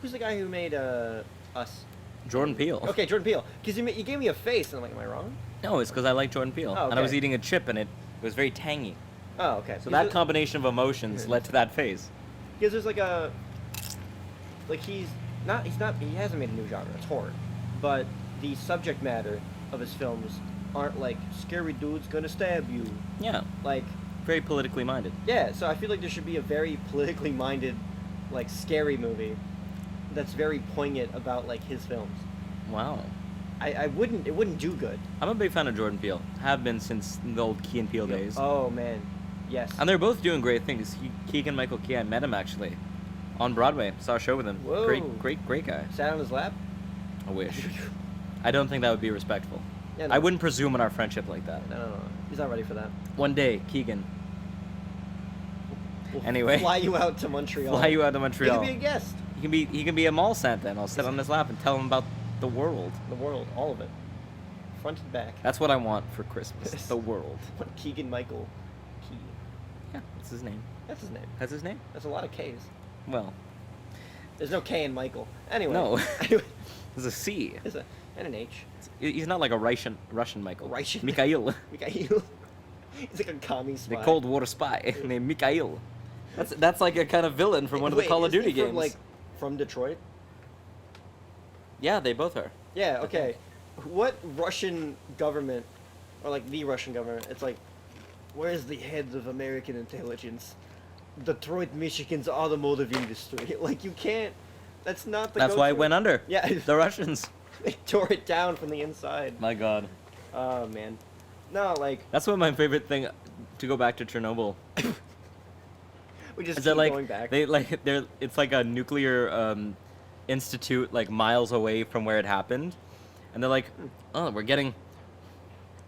Who's the guy who made Us? Jordan Peele. Okay, Jordan Peele. Because you gave me a face, and I'm like, am I wrong? No, it's because I like Jordan Peele, Oh, and I was okay. eating a chip, and it was very tangy. Oh, okay. So that combination of emotions led to that phase. Because there's like he hasn't made a new genre. It's horror, but the subject matter of his films aren't like scary dude's gonna stab you. Yeah, Like, very politically minded. yeah. So I feel like there should be a very politically minded, like scary movie that's very poignant about like his films. Wow. It wouldn't do good. I'm a big fan of Jordan Peele. Have been since the old Key and Peele days. Oh man, yes. And they're both doing great things. Keegan Michael Key, I met him actually on Broadway. Saw a show with him. Whoa. Great guy. Sat on his lap. I wish. I don't think that would be respectful. Yeah, no. I wouldn't presume on our friendship like that. No. He's not ready for that. One day, Keegan, We'll Anyway. fly you out to Montreal. fly you out to You Montreal. can be a guest. He can be a mall Santa, and I'll sit on his lap and tell him about the world. The world, all of it, front and back. That's what I want for Christmas. The world. What Keegan Michael Key? Yeah, that's his name. That's his name. That's his name? That's a lot of K's. Well, There's no K in Michael. Anyway. no. Anyway, There's a C. there's a and an H. He's not like a Russian Michael. Russian. Mikhail. Mikhail. He's like a commie The spy. Cold War spy named Mikhail. That's like a kind of villain from one of the Wait, Call of isn't Duty he games. From Detroit? Yeah, they both are. Yeah, okay. What Russian government, or like the Russian government, it's like, where's the head of American intelligence? Detroit, Michigan's automotive industry. Like, you can't, that's not the That's why it go-to. went under. Yeah. The Russians. They tore it down from the inside. My God. Oh, man. No, like, That's what my favorite thing. To go back to Chernobyl. we just Is keep that like going back. it's like a nuclear institute like miles away from where it happened, and they're like, "Oh, we're getting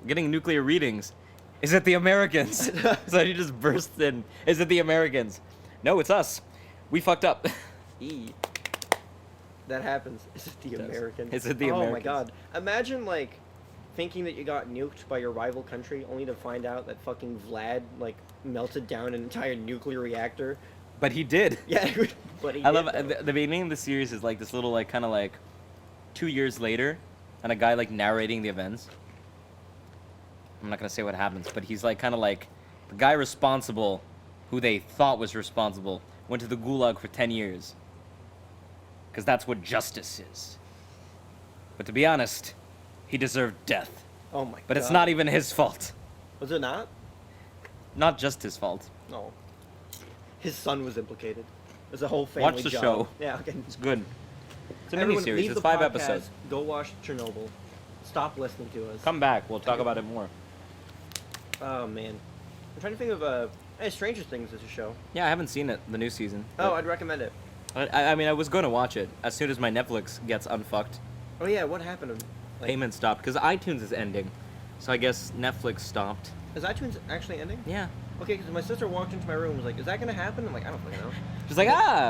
nuclear readings. Is it the Americans?" So he just bursts in. Is it the Americans? No, it's us. We fucked up. E. That happens. Is it the Does. Americans? Is it the Oh my Americans? god. Imagine like thinking that you got nuked by your rival country only to find out that fucking Vlad like melted down an entire nuclear reactor. But he did. Yeah, but he I did, love though. the beginning of the series is like this little like kind of like 2 years later, and a guy like narrating the events. I'm not gonna say what happens, but he's like kind of like the guy responsible, who they thought was responsible, went to the gulag for 10 years. Because that's what justice is. But to be honest, he deserved death. Oh my god. But it's not even his fault. Was it not? Not just his fault. No. His son was implicated. There's a whole family Watch the job. show. Yeah, okay. It's good. It's a Everyone, miniseries. leave It's the 5 podcast, episodes. Go watch Chernobyl. Stop listening to us. Come back. We'll talk about it more. Oh man. I'm trying to think of Stranger Things is a show. Yeah, I haven't seen it, the new season. Oh, but I'd recommend it. I mean, I was going to watch it as soon as my Netflix gets unfucked. Oh yeah, what happened? Like, Payment stopped because iTunes is ending, so I guess Netflix stopped. is iTunes actually ending? Yeah, Okay, because my sister walked into my room and was like, "Is that gonna happen?" I'm like, "I don't fucking know." she's like,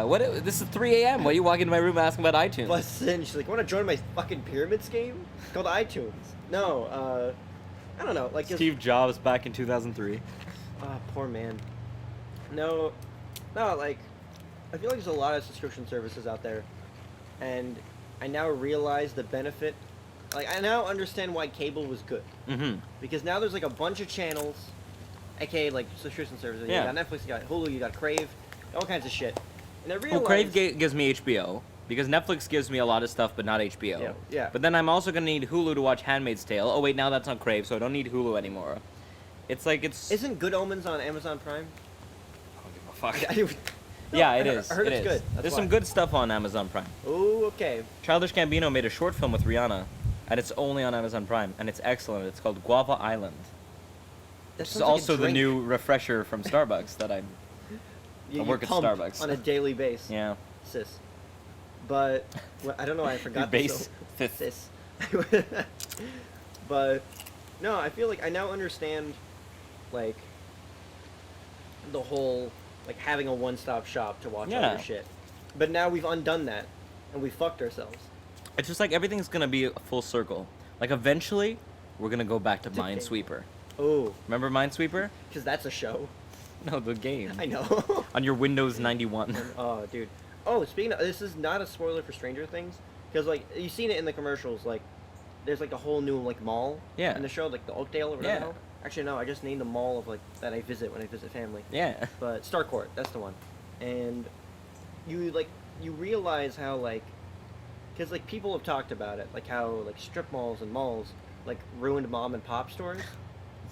what? This is 3 a.m. Why are you walking into my room asking about iTunes? But then she's like, "Want to join my fucking pyramids game? It's called iTunes." No, I don't know. Like, 'cause- Steve Jobs back in 2003. Ah, poor man. No, like, I feel like there's a lot of subscription services out there, and I now realize the benefit. Like, I now understand why cable was good. Mm-hmm. Because now there's, like, a bunch of channels, aka, like, subscription services. Yeah. You got Netflix, you got Hulu, you got Crave, all kinds of shit. And I Well, realized... Crave gives me HBO, because Netflix gives me a lot of stuff, but not HBO. Yeah, yeah. But then I'm also going to need Hulu to watch Handmaid's Tale. Oh, wait, now that's on Crave, so I don't need Hulu anymore. It's like, it's... Isn't Good Omens on Amazon Prime? I don't give a fuck. No, Yeah, I it heard- is. I heard it it's is. good. That's There's why. some good stuff on Amazon Prime. Oh, okay. Childish Gambino made a short film with Rihanna, and it's only on Amazon Prime, and it's excellent. It's called Guava Island, That which is sounds like a also the drink new refresher from Starbucks that I you work at pump Starbucks. on a daily basis. yeah. Sis. But well, I don't know. I forgot this, base so- fifth. Sis. But no, I feel like I now understand, like, the whole like having a one-stop shop to watch all Yeah. your shit. But now we've undone that, and we fucked ourselves. It's just like everything's gonna be a full circle. Like eventually, we're gonna go back to It's a game. Minesweeper. Oh, Remember Minesweeper? because that's a show. No, the game. I know. On your Windows 91. Oh, dude. Oh, speaking of, this is not a spoiler for Stranger Things, because like you've seen it in the commercials. Like, there's like a whole new like mall. Yeah. In the show, like the Oakdale or whatever. Yeah. the hell. Actually, no. I just named a mall of like that I visit when I visit family. Yeah. But Starcourt, that's the one. And you realize how like, because like people have talked about it, like how like strip malls and malls like ruined mom and pop stores.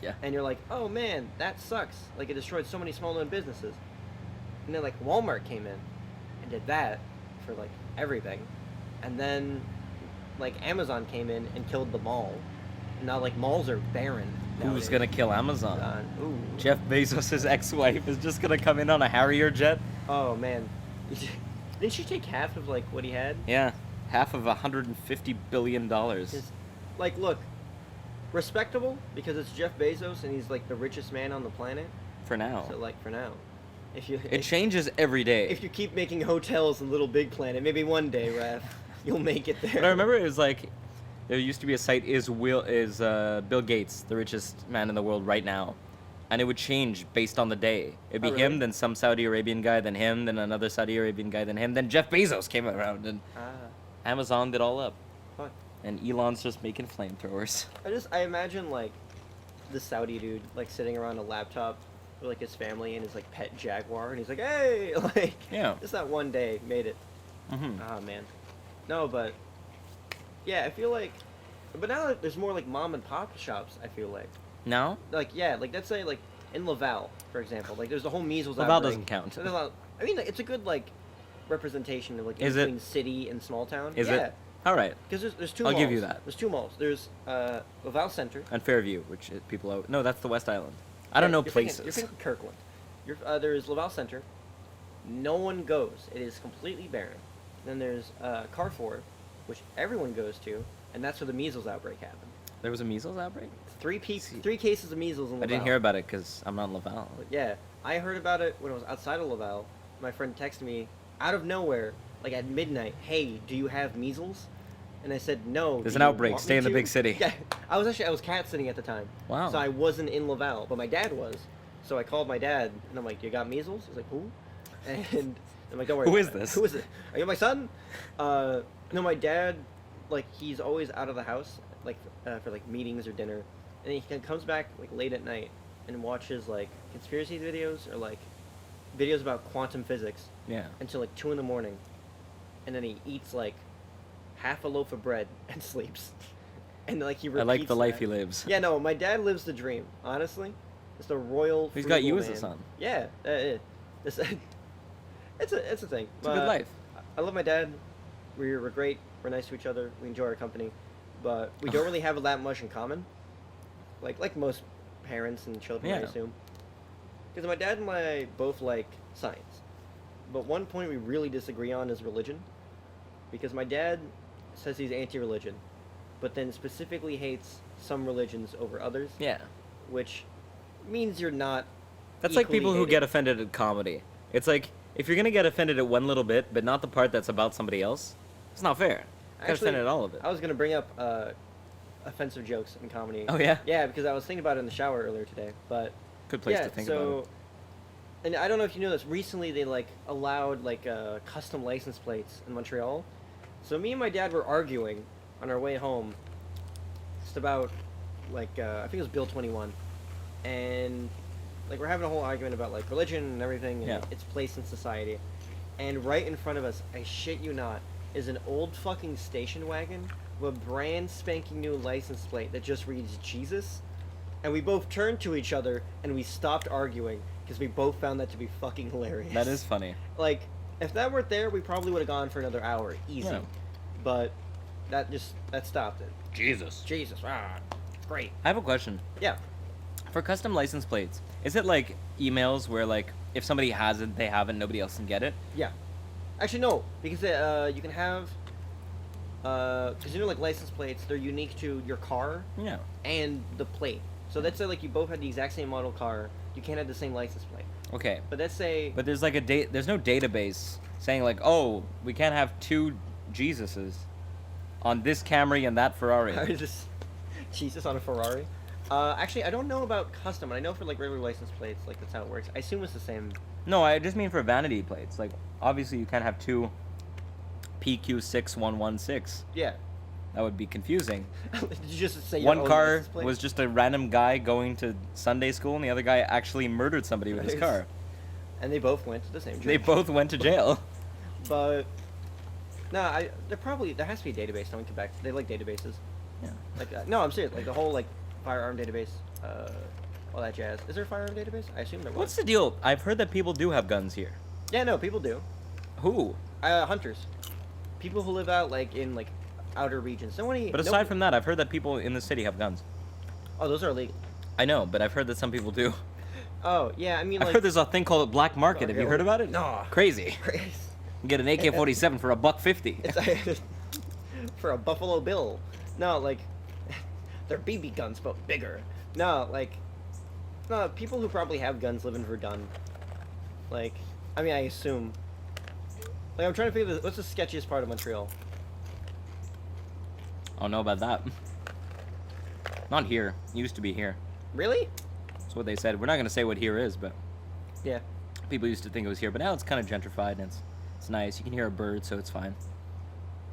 Yeah. And you're like, oh man, that sucks. Like it destroyed so many small known businesses. And then like Walmart came in and did that for like everything. And then like Amazon came in and killed the mall. And now like malls are barren. Who's nowadays. gonna kill Amazon? Ooh. Jeff Bezos' ex-wife is just gonna come in on a Harrier jet. Oh man. Didn't she take half of like what he had? Yeah, half of $150 billion. 'Cause, like, look, respectable because it's Jeff Bezos and he's like the richest man on the planet. For now. So like for now, if you It changes every day. if you keep making hotels in Little Big Planet, maybe one day, Raph, you'll make it there. But I remember it was like, there used to be a site, is Bill Gates the richest man in the world right now? And it would change based on the day. It'd be Oh, him, really? then some Saudi Arabian guy, then him, then another Saudi Arabian guy, then him, then Jeff Bezos came around, and Ah, Amazon did all up. fuck. And Elon's just making flamethrowers. I imagine like the Saudi dude like sitting around a laptop with like his family and his like pet jaguar, and he's like, hey, like Yeah. just that one day made it. Mm-hmm. Ah man, no, but yeah, I feel like, but now that there's more like mom and pop shops. I feel Now? like yeah, like let's say like in Laval, for example, like there's the whole measles. Laval outbreak. doesn't count. So there's a lot- I mean, it's a good like representation of like Is it? between city and small town. Is yeah, it? All right. because there's two. I'll malls. give you that. There's two malls. There's Laval Center. And Fairview, which people... No, that's the West Island. I don't Yeah, know you're places. Thinking, you're thinking Kirkland. There's Laval Center. No one goes. It is completely barren. Then there's Carrefour, which everyone goes to, and that's where the measles outbreak happened. There was a measles outbreak? 3 cases of measles in Laval. I didn't hear about it because I'm not in Laval. But yeah, I heard about it when I was outside of Laval. My friend texted me out of nowhere, like at midnight, "Hey, do you have measles?" And I said, "No." There's "Do an you outbreak. want Stay me in the to?" big city. Yeah, I was cat sitting at the time. Wow. So I wasn't in Laval, but my dad was. So I called my dad, and I'm like, "You got measles?" He's like, "Who?" And I'm like, "Don't worry." Who is this? Who is it? Are you my son? No, my dad, like, he's always out of the house, like, for like meetings or dinner, and he comes back like late at night and watches like conspiracy videos or like videos about quantum physics Yeah. until like 2 in the morning, and then he eats like half a loaf of bread and sleeps, and like he I repeats like the life that. he lives. Yeah, no, my dad lives the dream. Honestly, it's the royal. He's got you frugal as a man. son. Yeah, it's a thing. It's a good life. I love my dad. We're great. We're nice to each other. We enjoy our company, but we don't really have that much in common. Like most parents and children, I Yeah. assume. Because my dad and I both like science, but one point we really disagree on is religion. Because my dad says he's anti-religion, but then specifically hates some religions over others, Yeah. which means you're not. That's like equally people who hating. get offended at comedy. It's like, if you're going to get offended at one little bit, but not the part that's about somebody else, it's not fair. Get Actually, offended at all of it. I was gonna bring up offensive jokes in comedy. Oh, yeah? Yeah, because I was thinking about it in the shower earlier today. But Good place yeah, to think so, about it. and I don't know if you know this. Recently, they like allowed like custom license plates in Montreal. So me and my dad were arguing on our way home, just about like I think it was Bill 21, and like we're having a whole argument about like religion and everything and Yeah. its place in society. And right in front of us, I shit you not, is an old fucking station wagon with a brand spanking new license plate that just reads Jesus. And we both turned to each other and we stopped arguing because we both found that to be fucking hilarious. That is funny. Like, if that weren't there, we probably would have gone for another hour, easy. Yeah. But that stopped it. Jesus. Jesus, great. I have a question. Yeah. For custom license plates, is it like emails where, like, if somebody has it, they have it, nobody else can get it? Yeah. Actually, no, because you can have, because like license plates, they're unique to your car Yeah. and the plate. So let's say like you both had the exact same model car, you can't have the same license plate. Okay. But let's say, But there's like there's no database saying like, oh, we can't have two Jesuses on this Camry and that Ferrari. just Jesus on a Ferrari. Actually, I don't know about custom. I know for like regular license plates, like that's how it works. I assume it's the same. No, I just mean for vanity plates. Like, obviously you can't have two PQ6116. Yeah. That would be confusing. Did you just say your One own car license plate? was just a random guy going to Sunday school, and the other guy actually murdered somebody with his Nice. car. And they both went to the same church. They both went to jail. But no, there has to be a database. Don't come back. They like databases. Yeah. Like no, I'm serious. Like the whole like firearm database, all that jazz. Is there a firearm database? I assume there was. What's the deal? I've heard that people do have guns here. Yeah, no, people do. Who? Hunters, people who live out like in like outer regions. But aside from that, I've heard that people in the city have guns. oh, those are illegal. I know, but I've heard that some people do. Oh yeah, I mean I've like. heard there's a thing called a black market. Have you heard about it? No. Crazy. You can get an AK-47 for $1.50. It's for a Buffalo Bill. No, like they're BB guns but bigger. No, like no, people who probably have guns live in Verdun. Like, I mean, I assume. Like, I'm trying to figure what's the sketchiest part of Montreal. I don't know about that. Not here. It used to be here. Really? That's what they said. We're not going to say what here is, but Yeah. people used to think it was here. But now it's kind of gentrified, and it's nice. You can hear a bird, so it's fine.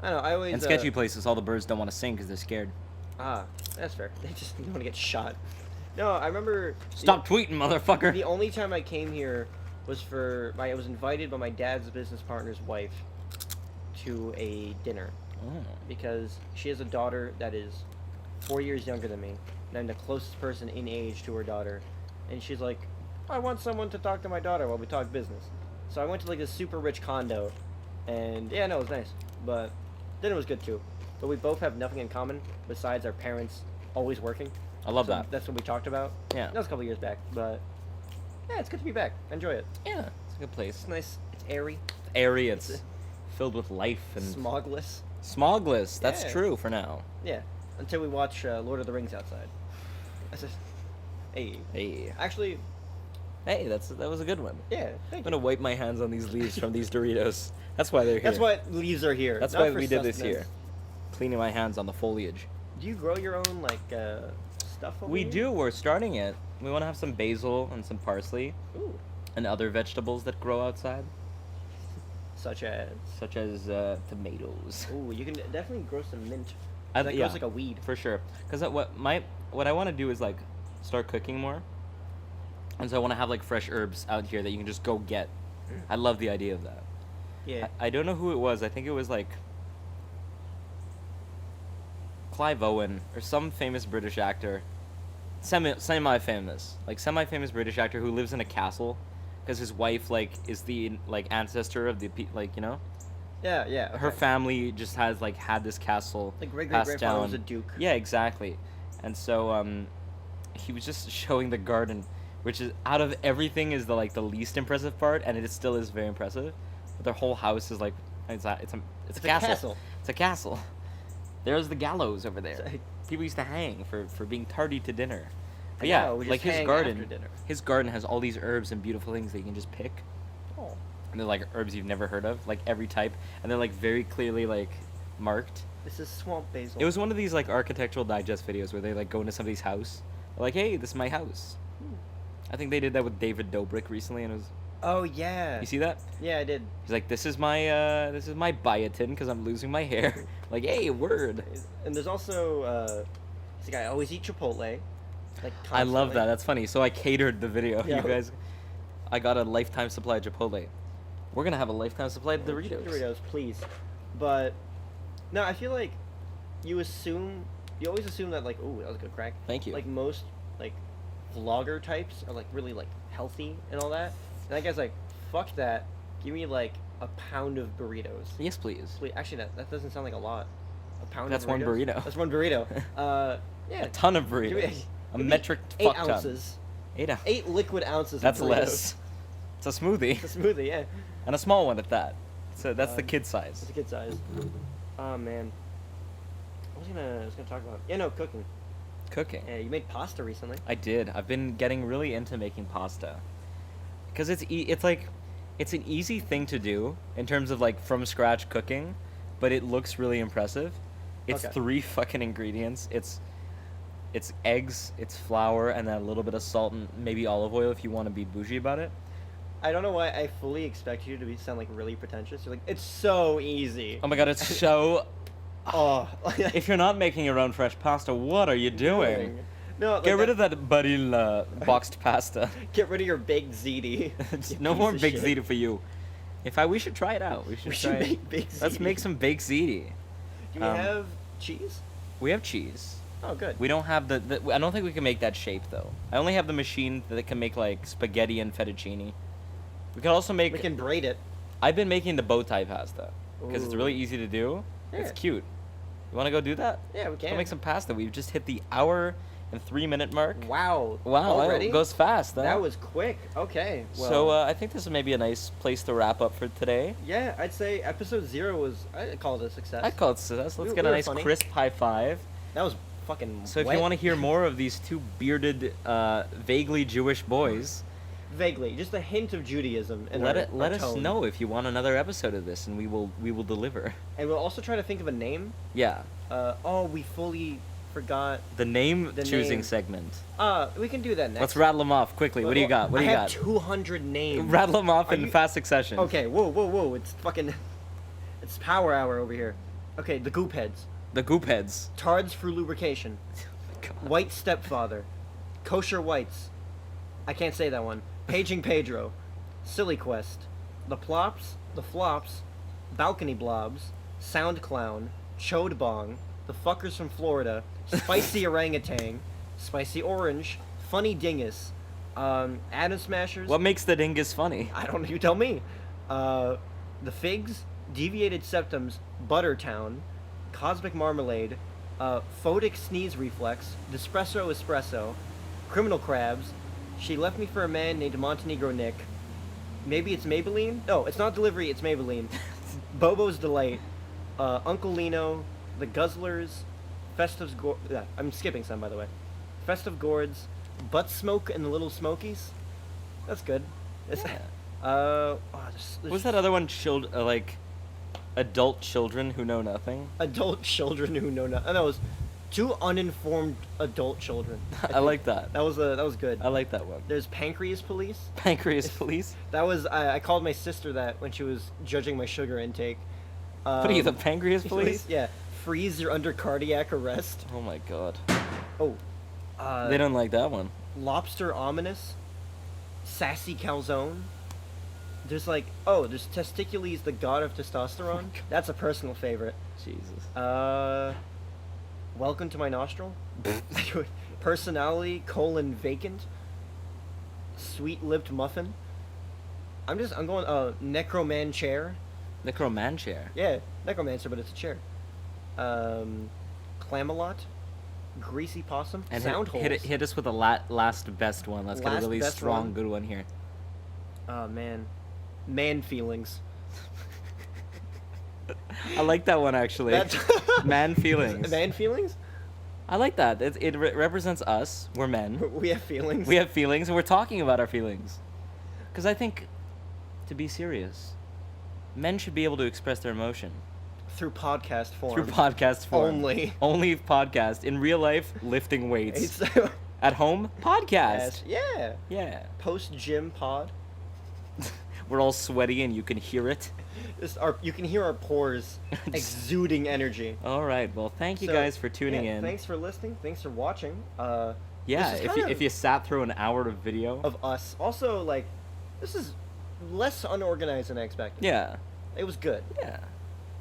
I don't know. I always. In sketchy places, all the birds don't want to sing because they're scared. That's fair. They just don't want to get shot. No, I remember. Stop tweeting, motherfucker. The only time I came here was I was invited by my dad's business partner's wife to a dinner Oh. because she has a daughter that is 4 years younger than me, and I'm the closest person in age to her daughter, and she's like, I want someone to talk to my daughter while we talk business. So I went to like this super rich condo, and yeah, no, it was nice, but dinner was good too. But we both have nothing in common besides our parents always working. I love So that. That's what we talked about. Yeah. That was a couple years back, but yeah, it's good to be back. I enjoy it. Yeah, it's a good place. It's nice. It's airy. Airy, it's filled with life and Smogless. smogless. That's Yeah. true for now. Yeah. Until we watch Lord of the Rings outside. That's just, hey. Hey, Actually, hey, that was a good one. yeah. I'm Thank gonna you. wipe my hands on these leaves from these Doritos. That's why they're here. That's why leaves are here. That's not why for we did this sustenance. here. Cleaning my hands on the foliage. Do you grow your own like stuff? Over We here? do. We're starting it. We want to have some basil and some parsley Ooh. and other vegetables that grow outside, Such as. such as tomatoes. Ooh, you can definitely grow some mint. I- That yeah, grows like a weed. for sure. Because what I want to do is like start cooking more, and so I want to have like fresh herbs out here that you can just go get. I love the idea of that. Yeah. I don't know who it was. I think it was like Clive Owen or some famous British actor, semi-famous British actor who lives in a castle because his wife like is the like ancestor of the like you know Yeah, yeah. her okay. family just has like had this castle Like great passed grandfather was down. a duke. Yeah, exactly. And so he was just showing the garden, which is out of everything is the like the least impressive part, and it still is very impressive. But their whole house is like it's a castle. It's a castle. There's the gallows over there. It's People used to hang for being tardy to dinner. But I yeah, know, we just like his hang garden. after dinner. His garden has all these herbs and beautiful things that you can just pick. Oh. And they're like herbs you've never heard of, like every type, and they're like very clearly like marked. This is swamp basil. It was one of these like architectural digest videos where they like go into somebody's house. They're like, hey, this is my house. I think they did that with David Dobrik recently, and it was. Oh yeah. You see that? Yeah, I did. He's like, this is my biotin because I'm losing my hair. Like, hey, word. And there's also this guy I always eat Chipotle. Like I love constantly. that. That's funny. So I catered the video. Yeah. You guys, I got a lifetime supply of Chipotle. We're gonna have a lifetime supply of Doritos. Doritos, please. But no, I feel like you always assume that like, ooh, that was a good crack. Thank you. Like most like vlogger types are like really like healthy and all that. And that guy's like, fuck that. Give me like a pound of burritos. Yes, please. Wait, actually, that doesn't sound like a lot. A pound. That's of one burritos? burrito. That's one burrito. Yeah. A ton of Give me- burritos. A give me metric 8 fuck ton. ounces. 8 ounces. 8 liquid ounces. That's of burritos. less. It's a smoothie. It's a smoothie, yeah. And a small one at that. So that's the Um, kid size. It's a kid size. Oh man. I was gonna talk about cooking. Cooking. Yeah, you made pasta recently. I did. I've been getting really into making pasta. Because it's like it's an easy thing to do in terms of like from scratch cooking, but it looks really impressive. It's Okay. 3 fucking ingredients. It's eggs, it's flour, and then a little bit of salt and maybe olive oil if you want to be bougie about it. I don't know why I fully expect you to sound like really pretentious. You're like, it's so easy. Oh my god, it's so Oh. if you're not making your own fresh pasta, what are you doing? No, like Get rid of that barilla boxed pasta. Get rid of your baked ziti. you No piece more of baked shit. ziti for you. We should try it out. We should should try it. make baked Let's ziti. make some baked ziti. Do we have cheese? We have cheese. Oh, good. We don't have the I don't think we can make that shape though. I only have the machine that can make like spaghetti and fettuccine. We can also make. We can braid it. I've been making the bow tie pasta because it's Ooh. really easy to do. It's Yeah. cute. You want to go do that? Yeah, we Go can. make some pasta. We've just hit the hour and 3-minute mark. Wow. Wow, Already? it goes fast. Huh? That was quick. Okay. Well, So I think this is maybe a nice place to wrap up for today. yeah, I'd say episode 0 was. I'd call it a success. I call it success. Let's We- get we a were nice funny. crisp high five. That was fucking. So if wet. you want to hear more of these 2 bearded, vaguely Jewish boys, Vaguely, just a hint of Judaism. In let our us tone. know if you want another episode of this, and we will deliver. And we'll also try to think of a name. Yeah, We fully forgot. the name The choosing name. segment. We can do that next. Let's rattle them off quickly. What do you got? What do you I got? have 200 names. Rattle them off Are in you- fast succession. Okay, whoa. It's fucking. It's power hour over here. Okay, the goop heads. The goop heads. Tards for lubrication. White stepfather. Kosher whites. I can't say that one. Paging Pedro. Silly Quest. The plops. The flops. Balcony blobs. Sound clown. Chode bong. The fuckers from Florida. Spicy orangutan. Spicy orange. Funny dingus. Atom smashers. What makes the dingus funny? I don't know. You tell me. The figs, deviated septums, Buttertown, cosmic marmalade, photic sneeze reflex, Nespresso espresso, criminal crabs. She left me for a man named Montenegro Nick. Maybe it's Maybelline. No, it's not delivery. It's Maybelline. Bobo's Delight, Uncle Lino, the Guzzlers, Festive I'm skipping some, by the way. Festive Gourds, Butt Smoke and the Little Smokies. That's good. It's, Yeah. there's What's that other one? Like adult children who know nothing. adult children who know nothing. That was two uninformed adult children. I think. like that. That was good. I like that one. There's Pancreas Police. Pancreas Police. That was I called my sister that when she was judging my sugar intake. What are you, the Pancreas Police? Yeah. Freeze, you're under cardiac arrest. Oh my god. Oh. They don't like that one. Lobster Ominous. Sassy Calzone. There's there's Testicules, the god of testosterone. That's a personal favorite. Jesus. Welcome to my nostril. Personality, vacant. Sweet-lipped muffin. I'm going, Necroman chair. Necromancer. Yeah, necromancer, but it's a chair. Clamalot. Greasy possum. And Sound holes. hit us with the last best one. Let's get a Last really best strong, one. good one here. Oh, man. Man feelings. I like that one actually. Man feelings. Man feelings? I like that. It represents us. We're men. We have feelings. We have feelings, and we're talking about our feelings. Because I think, to be serious, men should be able to express their emotion. Through podcast form. Through podcast form. Only. Only podcast. In real life, lifting weights. At home, podcast. Yeah. Yeah. Post gym pod. We're all sweaty and you can hear it. You can hear our pores exuding energy. All right. Well, thank you guys for tuning in. Thanks for listening. Thanks for watching. Yeah, this is if you sat through an hour of video. of us. Also, this is less unorganized than I expected. Yeah. It was good. Yeah.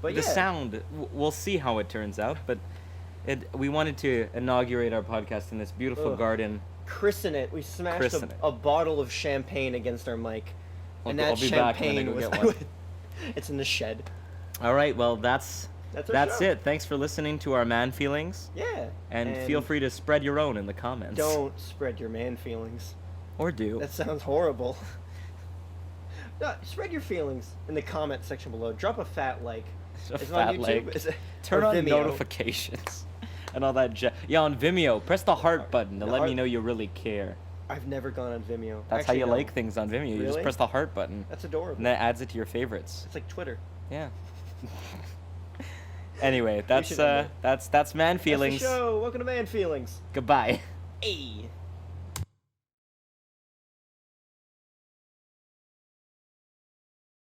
But The yeah. sound, we'll see how it turns out, but we wanted to inaugurate our podcast in this beautiful Ugh. garden. Christen it. We smashed Christen it. a bottle of champagne against our mic. And I'll that be back when I champagne go was get one. it's in the shed. All right, well, that's our show. it. Thanks for listening to our man feelings. Yeah. And feel free to spread your own in the comments. Don't spread your man feelings. Or do. That sounds horrible. No, spread your feelings in the comment section below. Drop a fat like. A Is it fat on YouTube? like. Is it, Turn or on Vimeo? notifications and all that. Yeah, on Vimeo, press the heart button to The let me heart- know you really care. I've never gone on Vimeo. That's Actually, how you no. like things on Vimeo. You just Really? press the heart button, That's adorable. and that adds it to your favorites. It's like Twitter. Yeah. Anyway, should end it. that's man That's feelings. the show. Welcome to Man Feelings. Goodbye. Hey.